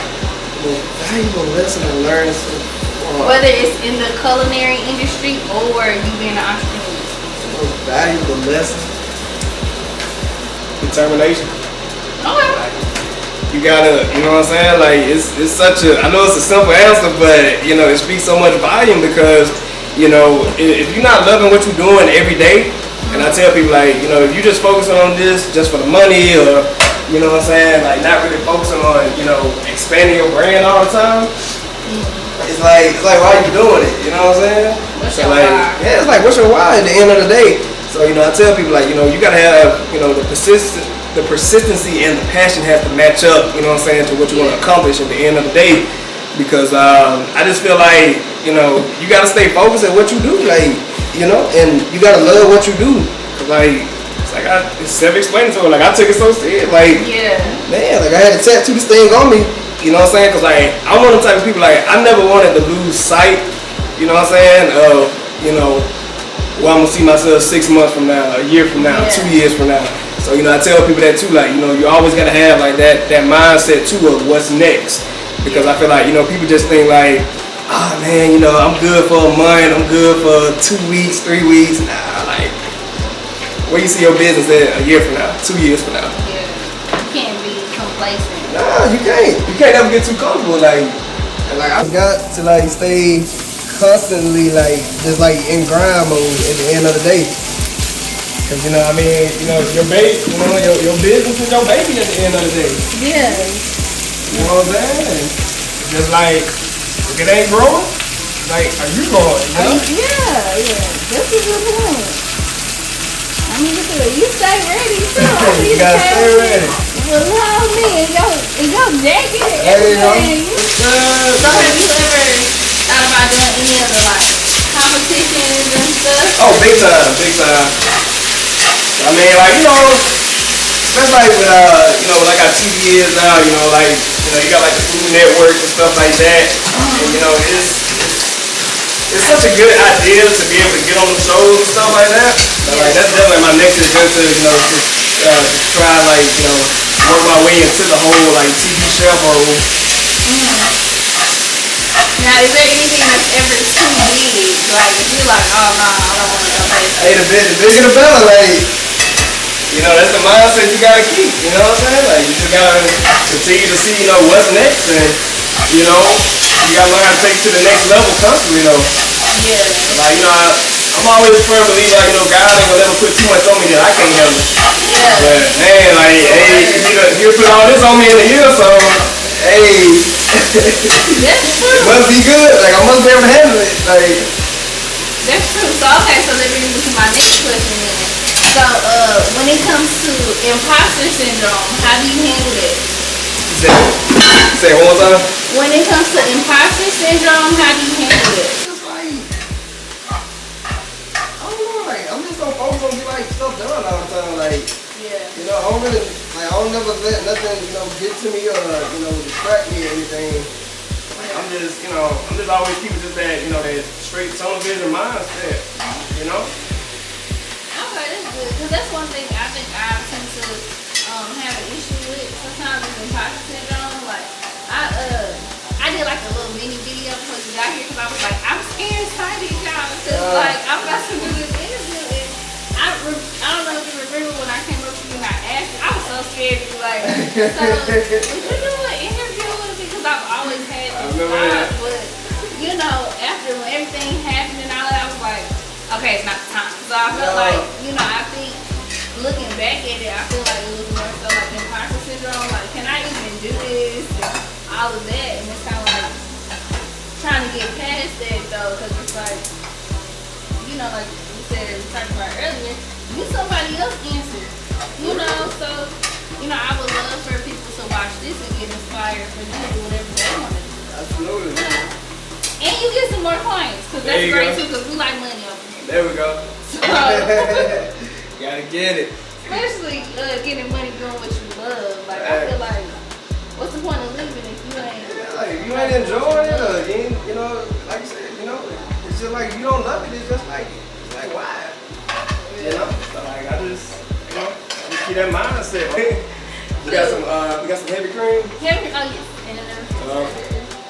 The valuable lesson I learned so far. Whether it's in the culinary industry or you being an entrepreneur. The most valuable lesson. Determination. Okay. You gotta, you know what I'm saying? Like it's such a, I know it's a simple answer, but you know it speaks so much volume because you know if you're not loving what you're doing every day, and I tell people like you know if you just focusing on this just for the money or you know what I'm saying like not really focusing on you know expanding your brand all the time, it's like why are you doing it? You know what I'm saying? What's So your like why? yeah, it's like what's your why at the end of the day? So you know I tell people like you know you gotta have you know the persistency and the passion have to match up, you know what I'm saying, to what you want to accomplish at the end of the day. Because I just feel like, you know, you got to stay focused at what you do, like, you know, and you got to love what you do. Like, it's self-explanatory. Like, I took it so serious. Like, man, like, I had to tattoo this thing on me, you know what I'm saying? Because, like, I'm one of the type of people, like, I never wanted to lose sight, you know what I'm saying, of, you know, where I'm going to see myself 6 months from now, a year from now, 2 years from now. So, you know, I tell people that too, like, you know, you always got to have, like, that mindset, too, of what's next. Because I feel like, you know, people just think, like, oh, man, you know, I'm good for a month, I'm good for 2 weeks, 3 weeks. Nah, like, where you see your business at a year from now, 2 years from now? Yeah, you can't be complacent. Nah, you can't. You can't ever get too comfortable, like I got to, like, stay constantly, like, just, like, in grind mode at the end of the day. Cause you know, I mean, you know, your baby, you know, your business is your baby at the end of the day. Yeah. You know what I'm saying? And just like, if it ain't growing, like, are you growing? You know? Yeah. That's a good point. I mean, you stay ready too. You gotta stay ready. Well, love me and your jacket and There you go. everything. So have you ever thought about doing any other like competitions and stuff? Oh, big time, big time. I mean, like, you know, especially like with, you know, like our TV is now, you know, like, you know, you got like the Food Network and stuff like that. And, you know, it's such a good idea to be able to get on the shows and stuff like that. But, like, that's definitely my next adventure, you know, just try, like, you know, work my way into the whole, like, TV chef role. Now, is there anything that's ever too big? Like, if you're like, oh no, I don't want to come back. Hey, the bigger the better, like, you know, that's the mindset you gotta keep, you know what I'm saying? Like, you just gotta continue to see, you know, what's next, and, you know, you gotta learn how to take it to the next level constantly, though. Yeah. Like, you know, I'm always a firm believer, like, you know, God ain't gonna never put too much on me that I can't handle. Yeah. But, man, like, hey, you put all this on me in a year, so, hey, That's true. it must be good. Like, I must be able to handle it. Like, That's true. So, okay, so let me move to my next question then. So, when it comes to imposter syndrome, how do you handle it? say it one more time. When it comes to imposter syndrome, how do you handle it? Just like, I don't know, like, I'm just so focused on getting, like, stuff done all the time, like, I don't really, like, I don't never let nothing, get to me or, distract me or anything. Like, I'm just always keeping just that, that straight tunnel vision mindset, Okay, that's good. Because that's one thing I think I tend to have an issue with. Sometimes it's imposter syndrome. Like, I did like a little mini video before you got here because I was like, I'm scared excited, y'all. Because, like, I'm about to do this interview. And I don't know if you remember when I came up to you and I asked you, I was so scared to be like, so, would you do an interview with me? Because I've always had this thought, but, after everything happened and all that, I was like, okay, it's not the time. So I felt like, I think looking back at it, I feel like it was more so like imposter syndrome, like, can I even do this? And all of that, and it's kind of like trying to get past that though, because it's like, like we said, we talked about earlier, you somebody else answer, so, I would love for people to watch this and get inspired for them to do whatever they want to do. Absolutely. And you get some more clients, because that's great too, because we like money over here. There we go. So, gotta get it. especially getting money doing what you love. Like, I feel like, what's the point of living if you ain't? Like, if you ain't enjoying it, or you ain't, like you said, it's just like, you don't love it, it's just like why? So like, I just keep that mindset. We got some heavy cream. Heavy, oh yes. And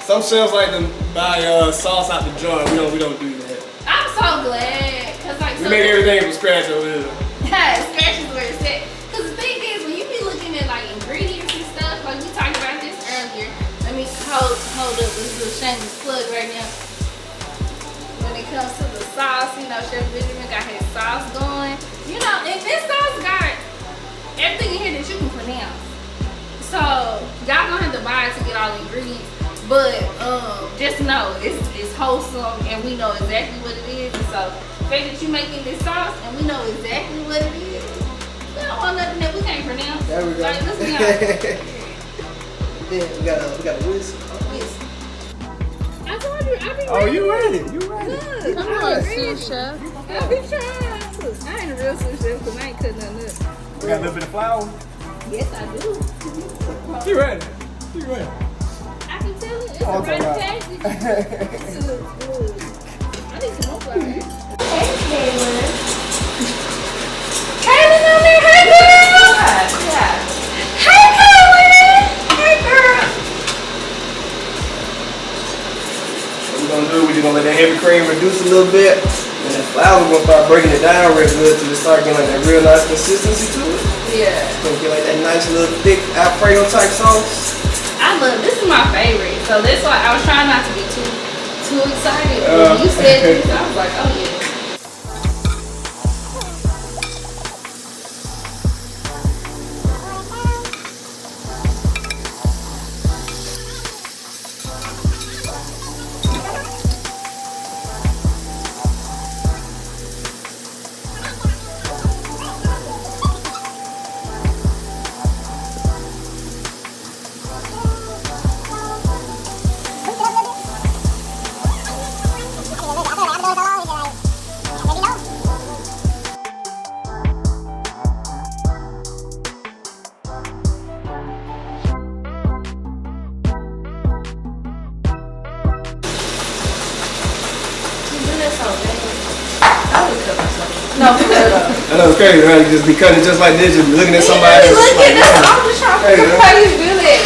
some chefs like to buy sauce out the jar. We don't do that. I'm so glad, cause like we make everything from scratch over here. Yeah, scratch is where it's at. Cause the thing is, when you be looking at like ingredients and stuff, like we talked about this earlier. Let me hold up this little shameless plug right now. When it comes to the sauce, Chef Benjamin got his sauce going. And this sauce got everything in here that you can pronounce. So y'all gonna have to buy it to get all the ingredients. But just know it's wholesome and we know exactly what it is. And so the fact that you making this sauce and we know exactly what it is, we don't want nothing that we can't pronounce. There we go. Like, let's be honest. Then we got a whisk. Yes. I told you, I be ready. Oh, you ready? You ready? Look, I'm a sous chef. I be trying. I ain't a real sous chef because I ain't cutting nothing up. We got a little bit of flour. Yes, I do. She ready. She ready. I can tell it. It's a rite of passage. I need some more flour. Hey, Kaylin. Kaylin on there. Hey, girl. Yeah. Hey, Kaylin. Hey, girl. What we're gonna do, we're just gonna let that heavy cream reduce a little bit. And that flour, we're gonna start breaking it down real good till it start getting like that real nice consistency to it. Yeah. It's gonna get like that nice little thick Alfredo type sauce. I love this is my favorite, so that's why I was trying not to be too excited. When you said this, I was like, oh yeah. No, for real though. I know it's crazy, right? You just be cutting just like this, just looking at somebody. You look at this, I'm just trying to figure out how you do that.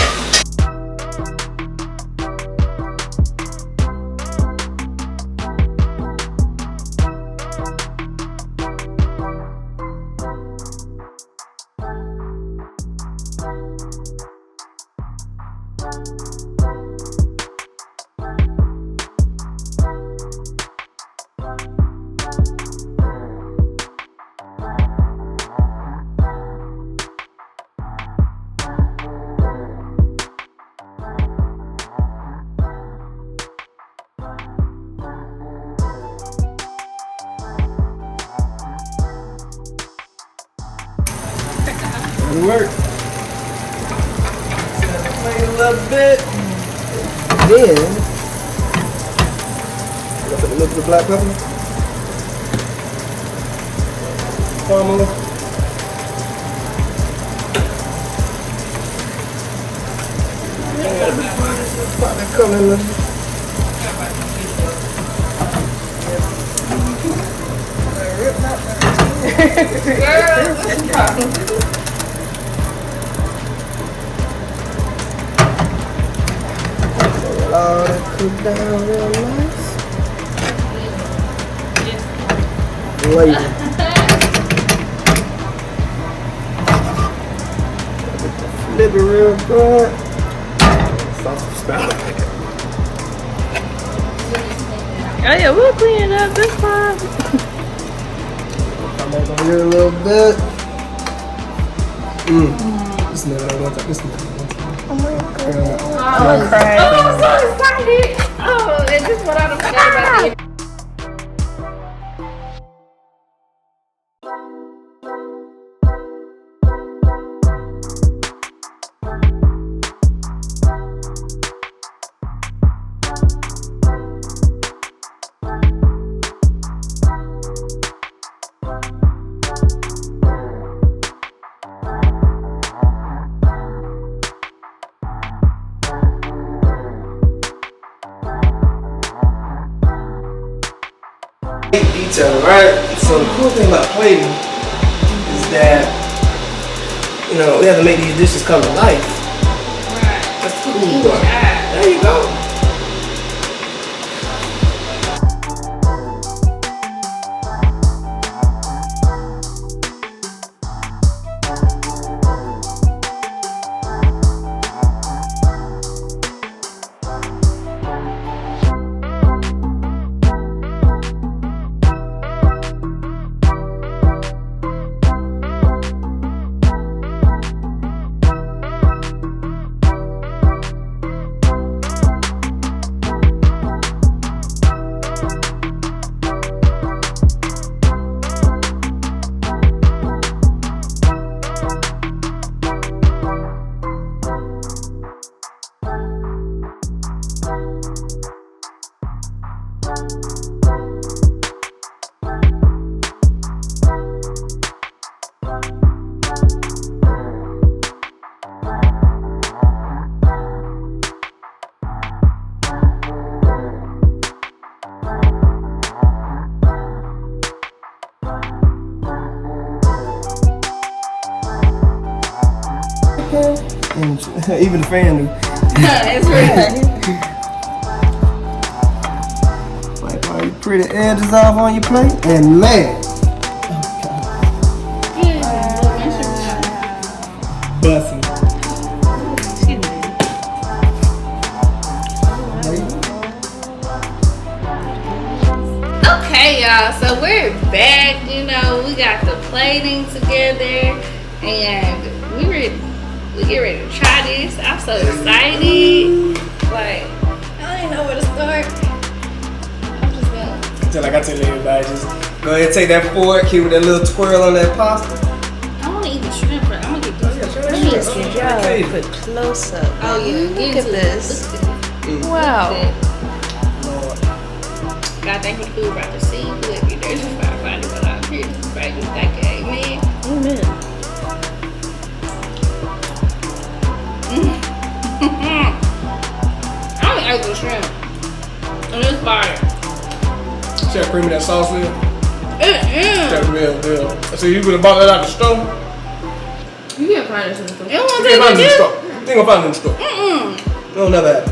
It worked. Play a little bit. Then, I put a little bit of black pepper. Caramel. come in. Allow it to cook down real nice. Flavor. Flip it real good. Sausage style. Oh yeah, we'll clean it up. That's fine. Come back over here a little bit. This never wants to. This never wants to. Oh my god. Yeah. I'm gonna cry. Oh, I'm so excited. Oh, and this is what I don't forget about it. Detail, right? So the cool thing about plating is that, you know, we have to make these dishes come to life. Right. That's the cool part. There you go. And even the fan do. It's really Wipe all your pretty edges off on your plate. And man, bussin. Okay, y'all, so we're back. You know, we got the plating together and we get ready to try this. I'm so excited. Like, I don't even know where to start. I'm just gonna. Like I tell everybody, just go ahead and take that fork, keep with that little twirl on that pasta. I want to eat the shrimp, but I'm gonna get this. Please, y'all put close up. Oh yeah, Look at this. Wow. God, thank you, food about to see you. If you're there, just find it while I'm here. Right, just thank you, amen. Amen. I only ate the shrimp. And it's fire. See how creamy that sauce is? It is. That's real. So you would have bought that out the store? You can't find this in the store. It won't You take can't find it in the you. store. You ain't gonna find it in the store. No, never had it.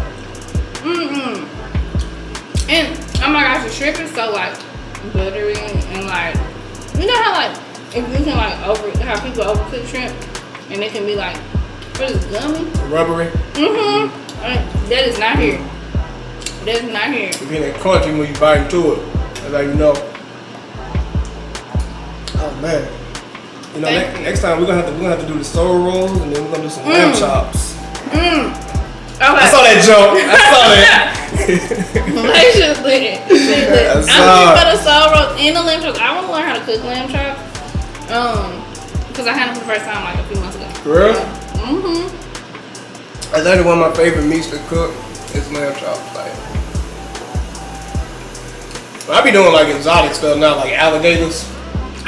And oh my gosh, the shrimp is so like buttery and like, you know how like if you can like how people overcook shrimp and it can be like, what is it, gummy? Rubbery. That is not here. That is not here. It's being crunchy when you bite into it. That's how you know. Oh man. You know, next time we're gonna have to do the soul rolls and then we're gonna do some lamb chops. Okay. I saw that joke. I saw that. Allegedly. I'm looking for the soul rolls and the lamb chops. I want to learn how to cook lamb chops. Because I had them for the first time like a few months ago. For real? That's actually one of my favorite meats to cook is lamb chops. Like, I be doing like exotic stuff now, like alligators.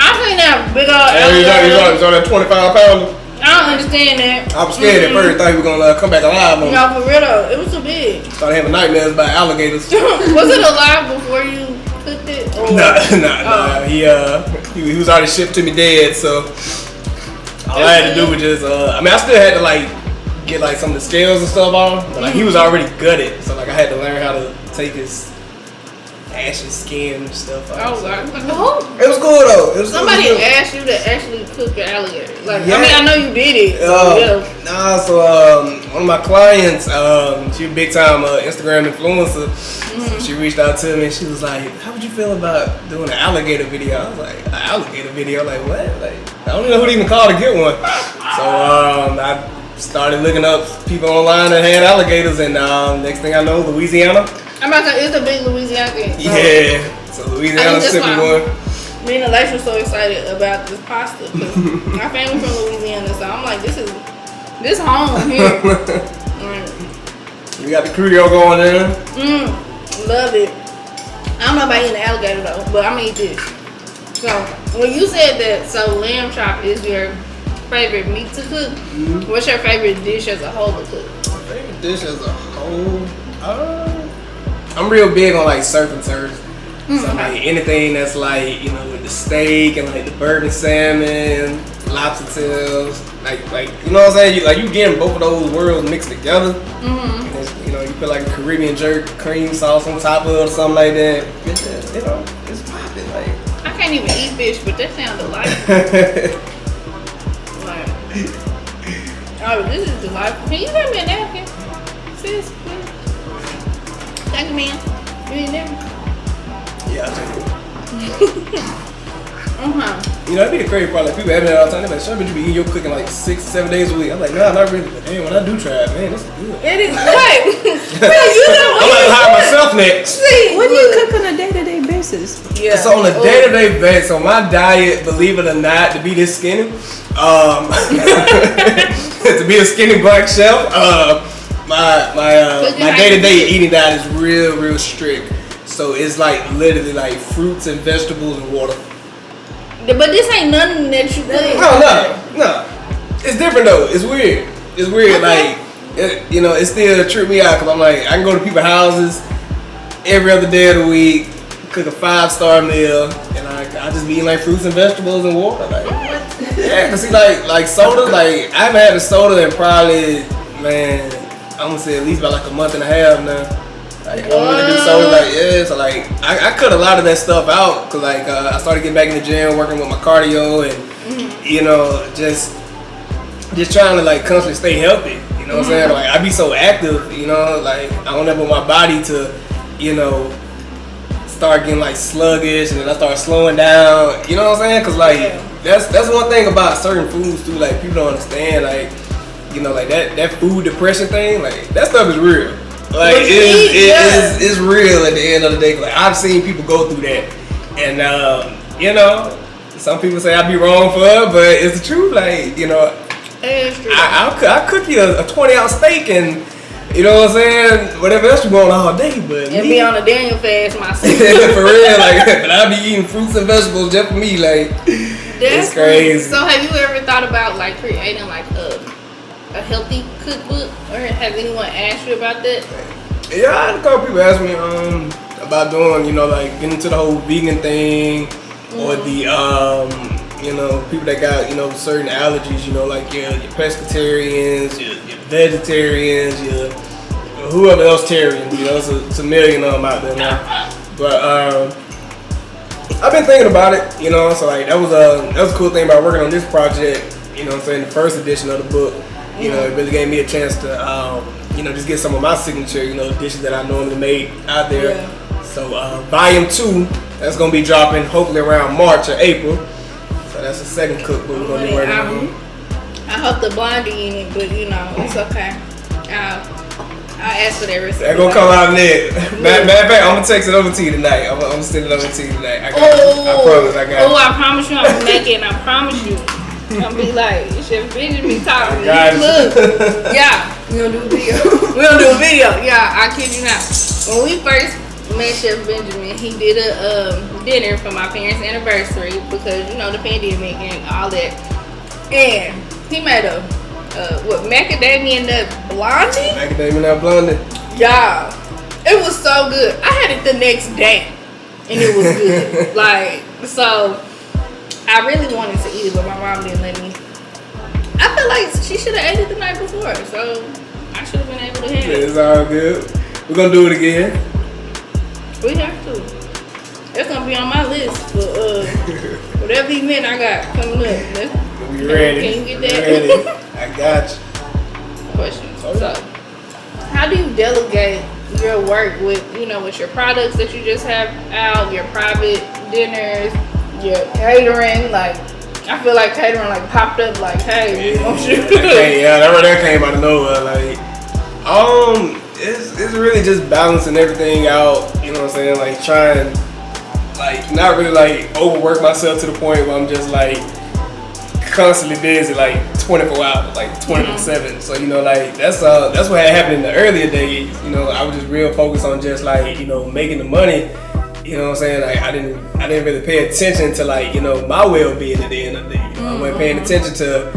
I've seen that big old Hey, you alligator. saw that 25 pounder? I understand that. I was scared at first. Thought he was gonna come back alive on me. No, for real though, it was too big. Started having nightmares about alligators. Was it alive before you cooked it? Or? Nah. He was already shipped to me dead. So all I had to do was just. I mean, I still had to like get like some of the scales and stuff off, but like he was already gutted. So like I had to learn how to take his ashy skin and stuff. Oh, wow. It was cool though. Somebody cool. asked you to actually cook an alligator. Like, Yeah. I mean, I know you did it. Nah, so one of my clients, she a big time Instagram influencer. So she reached out to me and she was like, "How would you feel about doing an alligator video?" I was like, "An alligator video? Like what? Like I don't even know who to even call to get one." So I started looking up people online that had alligators, and next thing I know, Louisiana. I'm about to say, it's a big Louisiana thing. So Yeah, so Louisiana sipping one. Me and Alexa was so excited about this pasta because my family from Louisiana, so I'm like, this home here. We got the Creole going there. Love it. I don't know about eating alligator though, but I'm gonna eat this. So when you said that, so lamb chop is your favorite meat to cook. What's your favorite dish as a whole to cook? My favorite dish as a whole, I'm real big on like surf and turf. So like anything that's like, you know, with the steak and like the bourbon salmon, lobster tails, like you know what I'm saying? You getting both of those worlds mixed together. And it's, you know, you put like a Caribbean jerk cream sauce on top of it or something like that. You know, it's popping like. I can't even eat fish, but that sounds delightful. Oh, this is delightful. Can you give me a napkin? Sis, please. Thank you, man. You need a napkin? Yeah, I'll take it. You know, it'd be the crazy part. Like people have it all the time. They're like, "Chef, you be eating your cooking like 6-7 days a week." I'm like, "Nah, not really." But damn, when I do try it, man, this is good. It is right. I'm like hire myself next. What do you cook on a day-to-day basis? Yeah. So on a day-to-day basis, so my diet, believe it or not, to be this skinny, to be a skinny black chef, my day-to-day eating diet is real strict. So it's like literally like fruits and vegetables and water. But this ain't nothing that you cook. No. It's different though. It's weird. Like, you know, it still trip me out because I'm like, I can go to people's houses every other day of the week, cook a 5-star meal, and I just be eating like fruits and vegetables and water. Like, yeah, cause see, like soda, like I haven't had a soda in probably, man, I'm gonna say at least about like a month and a half now. Like, I want to do soda, like, yeah, so like, I cut a lot of that stuff out, cause like, I started getting back in the gym, working with my cardio, and, you know, just trying to like constantly stay healthy, you know what I'm saying? Like, I be so active, you know, like, I don't ever want my body to, you know, start getting like sluggish, and then I start slowing down, you know what I'm saying? Cause like, that's one thing about certain foods too, like, people don't understand, like, you know, like that food depression thing, like, that stuff is real. Like it's real at the end of the day. Like I've seen people go through that, and you know, some people say I be wrong for it, but it's the truth. Like, you know, I'll cook you a 20-ounce steak, and you know what I'm saying, whatever else you want all day, but and be on a Daniel fast myself. For real, like, but I be eating fruits and vegetables just for me, like it's crazy. So have you ever thought about like creating like a healthy cookbook, or has anyone asked you about that? Yeah, I had a couple people ask me about doing, you know, like getting into the whole vegan thing, or the you know, people that got, you know, certain allergies, you know, like your pescatarians, your vegetarians, your whoever else tarians, you know, it's a million of them out there now. But I've been thinking about it, you know, so like that was a cool thing about working on this project, you know what I'm saying, the first edition of the book. You know, it really gave me a chance to, you know, just get some of my signature, you know, dishes that I normally make out there. Yeah. So, volume 2, that's going to be dropping hopefully around March or April. So that's the second cookbook we're going to be working on. I hope the blondie in it, but you know, it's okay. I'll ask for that recipe. That's going to come out next. Matter of fact, I'm going to text it over to you tonight. I'm going to send it over to you tonight. I promise I got it. Oh, I promise you I'm going to make it, and I promise you. I'm be like, Chef Benjamin talking. Look, yeah, we gonna do a video. Yeah, I kid you not. When we first met Chef Benjamin, he did a dinner for my parents' anniversary because you know the pandemic and all that, and he made a macadamia nut blondie. Macadamia nut blondie. Y'all, it was so good. I had it the next day, and it was good. Like, so I really wanted to eat it, but my mom didn't let me. I feel like she should have ate it the night before, so I should have been able to have it. It's all good. We're gonna do it again. We have to. That's gonna be on my list for whatever event I got coming up. We ready. Can you get that? Ready. I got you. Questions. Oh, So, how do you delegate your work with, with your products that you just have out, your private dinners, your catering? Like, I feel like catering like popped up like, hey, we want you. That came out of nowhere. Like, it's really just balancing everything out. You know what I'm saying? Like trying, like not really like overwork myself to the point where I'm just like constantly busy, like 24 hours, like 24/7. So like that's what had happened in the earlier days. I was just real focused on just like making the money. You know what I'm saying? Like I didn't really pay attention to like my well-being at the end of the day. I wasn't paying attention to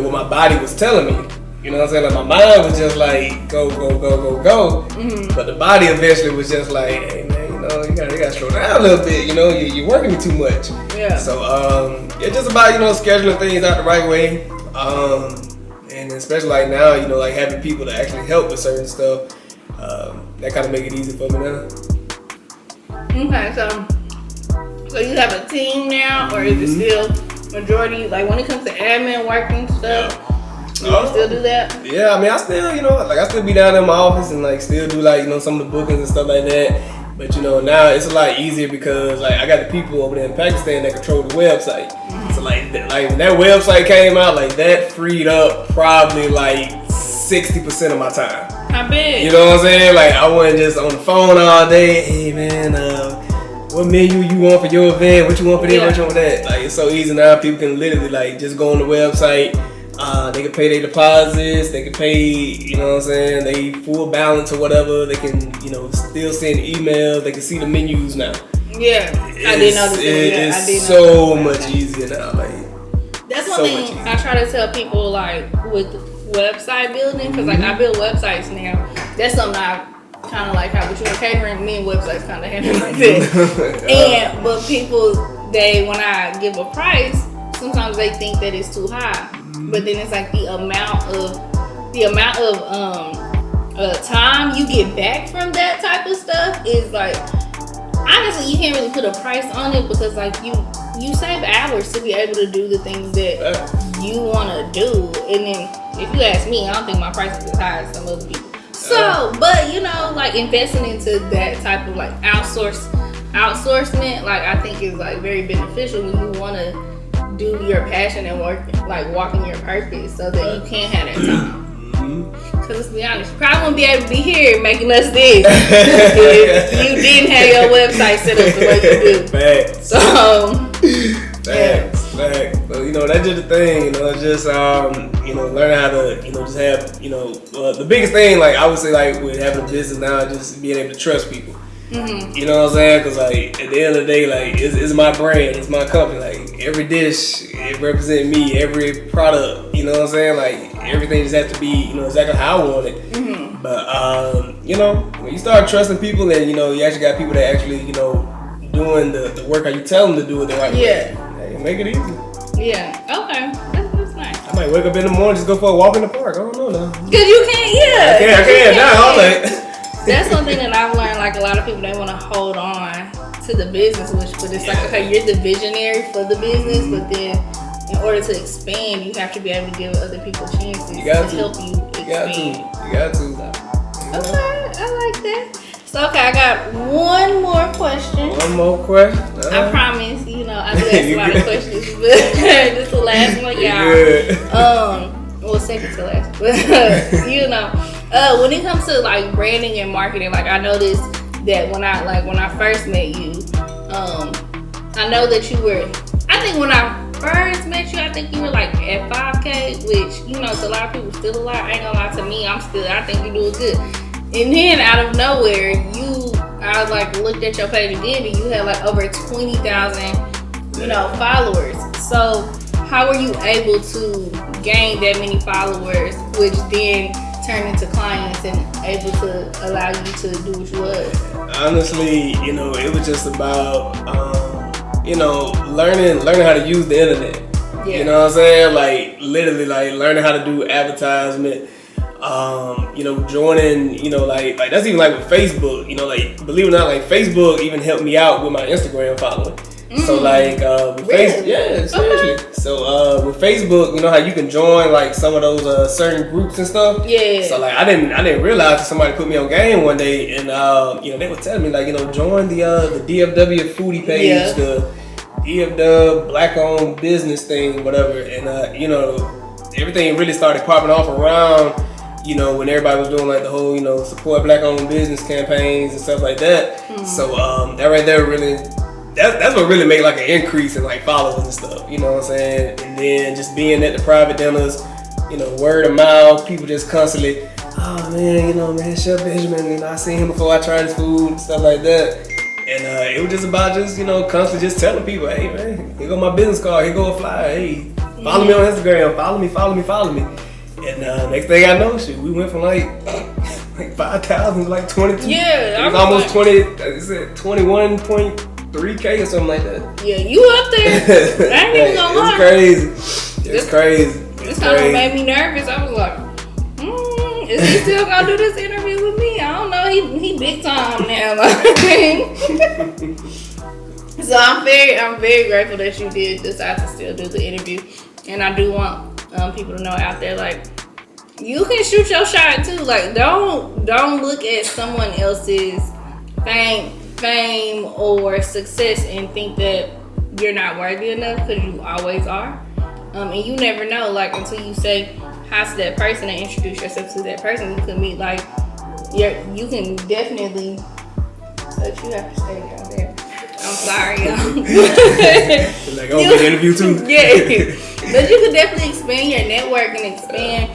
what my body was telling me. You know what I'm saying? Like my mind was just like go. But the body eventually was just like, hey man, you gotta slow down a little bit. You're working me too much. Yeah. So it's just about scheduling things out the right way. And especially like now, like having people to actually help with certain stuff. That kind of make it easy for me now. Okay, so you have a team now, or is it still majority? Like when it comes to admin work and stuff, you still do that? Yeah, I mean, I still, I still be down in my office and like still do like some of the bookings and stuff like that. But now it's a lot easier because like I got the people over there in Pakistan that control the website. So like when that website came out, like that freed up probably like 60% of my time. I bet. You know what I'm saying? Like I wasn't just on the phone all day. Hey man, what menu you want for your event? What you want for this? What you want for that? Like it's so easy now. People can literally like just go on the website. They can pay their deposits. They can pay, you know what I'm saying? They full balance or whatever. They can, still send emails. They can see the menus now. Yeah, I didn't know this. It's so much easier now. Like that's one thing I try to tell people like with website building, because like I build websites now. That's something I kind of like how with you and catering, me and websites kind of handle like that. But people, when I give a price, sometimes they think that it's too high. But then it's like the amount of time you get back from that type of stuff is like, honestly, you can't really put a price on it because like you save hours to be able to do the things that you want to do. And then if you ask me, I don't think my price is as high as some other people. So, but like investing into that type of like outsourcement, like I think is like very beneficial when you want to do your passion and work, like walking your purpose, so that you can have that time. Because let's be honest, you probably wouldn't be able to be here making us this if you didn't have your website set up the way you do. Facts. So, Facts. But that's just the thing. It's just learning how to just have the biggest thing, like I would say, like with having a business now, just being able to trust people. You know what I'm saying? Because like at the end of the day, like it's my brand, it's my company. Like every dish, it represents me. Every product, you know what I'm saying? Like everything just has to be, exactly how I want it. But when you start trusting people, and you actually got people that actually doing the work how you tell them to do it the right way. Hey, make it easy. Yeah. Okay. That's nice. I might wake up in the morning, just go for a walk in the park. I don't know now. Cause you can't. Yeah. I can't. Now all day. That's one thing that I've learned. Like a lot of people, they want to hold on to the business, but it's like, okay, you're the visionary for the business, but then in order to expand, you have to be able to give other people chances to help you expand. You got to. Okay, I like that. So okay, I got one more question. One more question. I promise. I do ask a lot of questions, but this is the last one, y'all. Well, second to last, but when it comes to like branding and marketing, like I noticed that when I first met you, I know that you were. I think when I first met you, I think you were like at 5K, which to a lot of people still a lot. I ain't gonna lie, to me, I think you do it good. And then out of nowhere, I like looked at your page again, and you had like over 20,000, followers. So how were you able to gain that many followers, which then turn into clients and able to allow you to do what you love? Honestly, it was just about, learning how to use the internet. Yeah. You know what I'm saying? Like, literally, like, learning how to do advertisement. Joining, like that's even like with Facebook. Like, believe it or not, like Facebook even helped me out with my Instagram following. So like with Facebook, yeah, seriously. Okay. So with Facebook, how you can join like some of those certain groups and stuff. Yeah. So like I didn't realize that somebody put me on game one day, and they were telling me like join the DFW foodie page, the DFW black owned business thing, whatever, and everything really started popping off around when everybody was doing like the whole support black owned business campaigns and stuff like that. So that right there really. That's what really made like an increase in like followers and stuff, you know what I'm saying? And then just being at the private dinners, word of mouth, people just constantly, oh man, Chef Benjamin, I seen him before I tried his food and stuff like that. And it was just about just, constantly just telling people, hey man, here go my business card, here go a flyer, hey, follow me on Instagram, follow me. And next thing I know, we went from like 5,000 to like 22. Yeah, it was almost 21.3K or something like that. Yeah, you up there. I ain't even gonna lie. It's crazy. This kind of made me nervous. I was like, is he still gonna do this interview with me? I don't know. He big time now. So I'm very grateful that you did decide to still do the interview. And I do want people to know out there, like, you can shoot your shot too. Like, don't look at someone else's fame or success and think that you're not worthy enough, because you always are. And you never know, like, until you say hi to that person and introduce yourself to that person, you can meet, like, you can definitely, but you have to stay down there. I'm sorry, y'all. Like, oh, big interview too? Yeah. But you can definitely expand your network and expand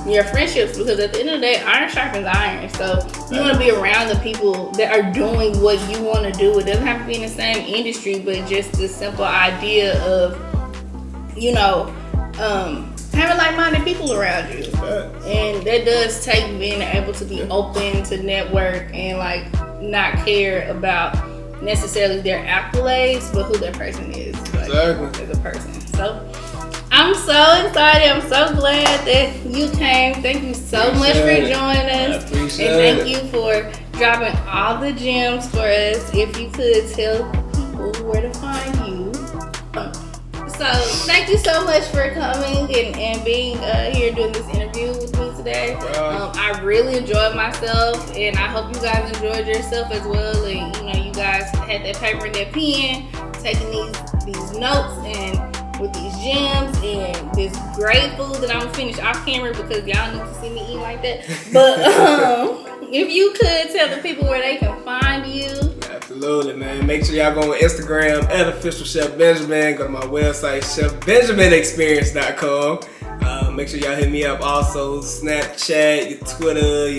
your friendships, because at the end of the day, iron sharpens iron. So you want to be around the people that are doing what you want to do. It doesn't have to be in the same industry, but just the simple idea of, having like-minded people around you. And that does take being able to be open to network and like not care about necessarily their accolades, but who that person is, like, as a person. So I'm so excited. I'm so glad that you came. Thank you so much for joining us. And thank you for dropping all the gems for us. If you could tell people where to find you. So thank you so much for coming and being here doing this interview with me today. I really enjoyed myself, and I hope you guys enjoyed yourself as well. And you guys had that paper and that pen, taking these notes and with these gems and this great food that I'm gonna finish off camera, because y'all need to see me eat like that. But if you could tell the people where they can find you. Absolutely, man. Make sure y'all go on Instagram at official Chef Benjamin. Go to my website, chefbenjaminexperience.com. Make sure y'all hit me up also. Snapchat, your Twitter,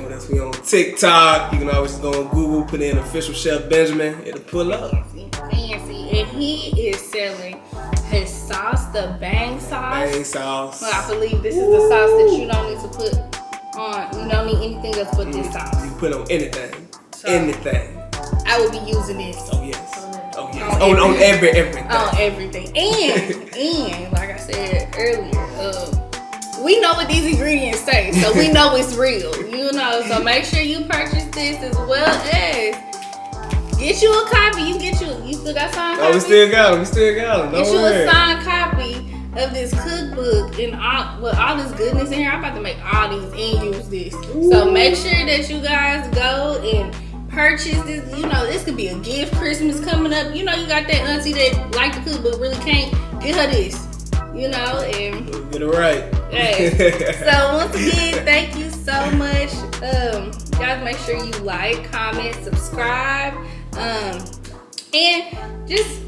what else? We on TikTok. You can always go on Google, put in official Chef Benjamin. It'll pull up. Fancy. And he is selling his sauce, the Bang sauce. Bang sauce. Well, I believe this is the sauce that you don't need to put on. You don't need anything else but this sauce. You can put on anything. Anything. I will be using this. Oh yes. On everything. On everything. And like I said earlier, we know what these ingredients say, so we know it's real. So make sure you purchase this, as well as get you a copy. You still got signed copy? Oh, we still got them. Get you a signed copy of this cookbook and all this goodness in here. I'm about to make all these and use this. Ooh. So make sure that you guys go and purchase this. This could be a gift. Christmas coming up. You got that auntie that like the cookbook, really can't. Get her this. And get it right. Hey. So once again, thank you so much. Guys, make sure you like, comment, subscribe, and just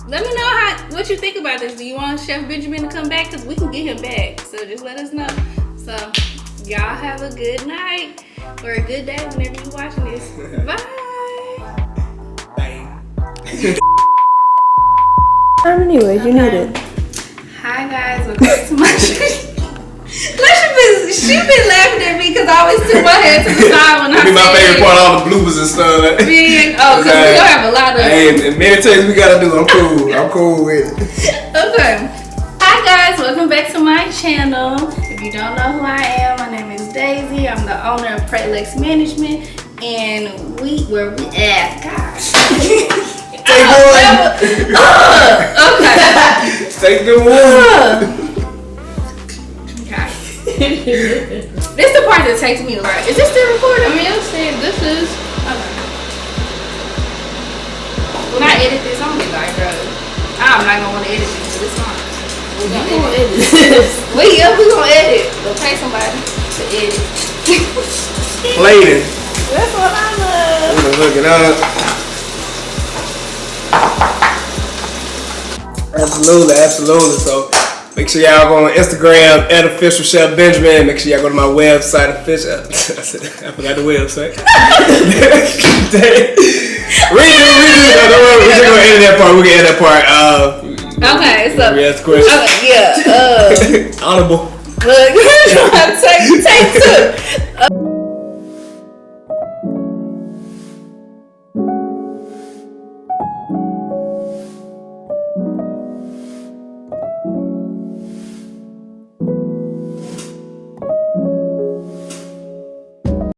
let me know what you think about this. Do you want Chef Benjamin to come back? Because we can get him back. So just let us know. So y'all have a good night or a good day whenever you're watching this. Bye. Bang. How many ways you need it? Hi guys, welcome back to my channel. She been laughing at me because I always tip my head to the side when I be my say favorite part, all the bloopers and stuff. Big, because we gonna have a lot of. Hey, many takes we gotta do. I'm cool with it. Okay. Hi guys, welcome back to my channel. If you don't know who I am, my name is Daisy. I'm the owner of PraeLex Management, and where we at, gosh. Take one. Okay. Take the one. Okay. This is the part that takes me to learn. Is this still recording? I mean, you'll see. This is. Okay. When I edit this, I'm gonna be like, bro, I'm not gonna want to edit this, but it's fine. We're gonna edit this. We gonna edit. Go pay somebody to edit. Lady. That's what I love. I'm gonna hook it up. Absolutely. So make sure y'all go on Instagram at official Chef Benjamin. Make sure y'all go to my website official. I forgot the website. Redo. We're just gonna edit that part. We can edit that part. Okay, so. Ask question. Okay, yeah. Audible. Look, take two.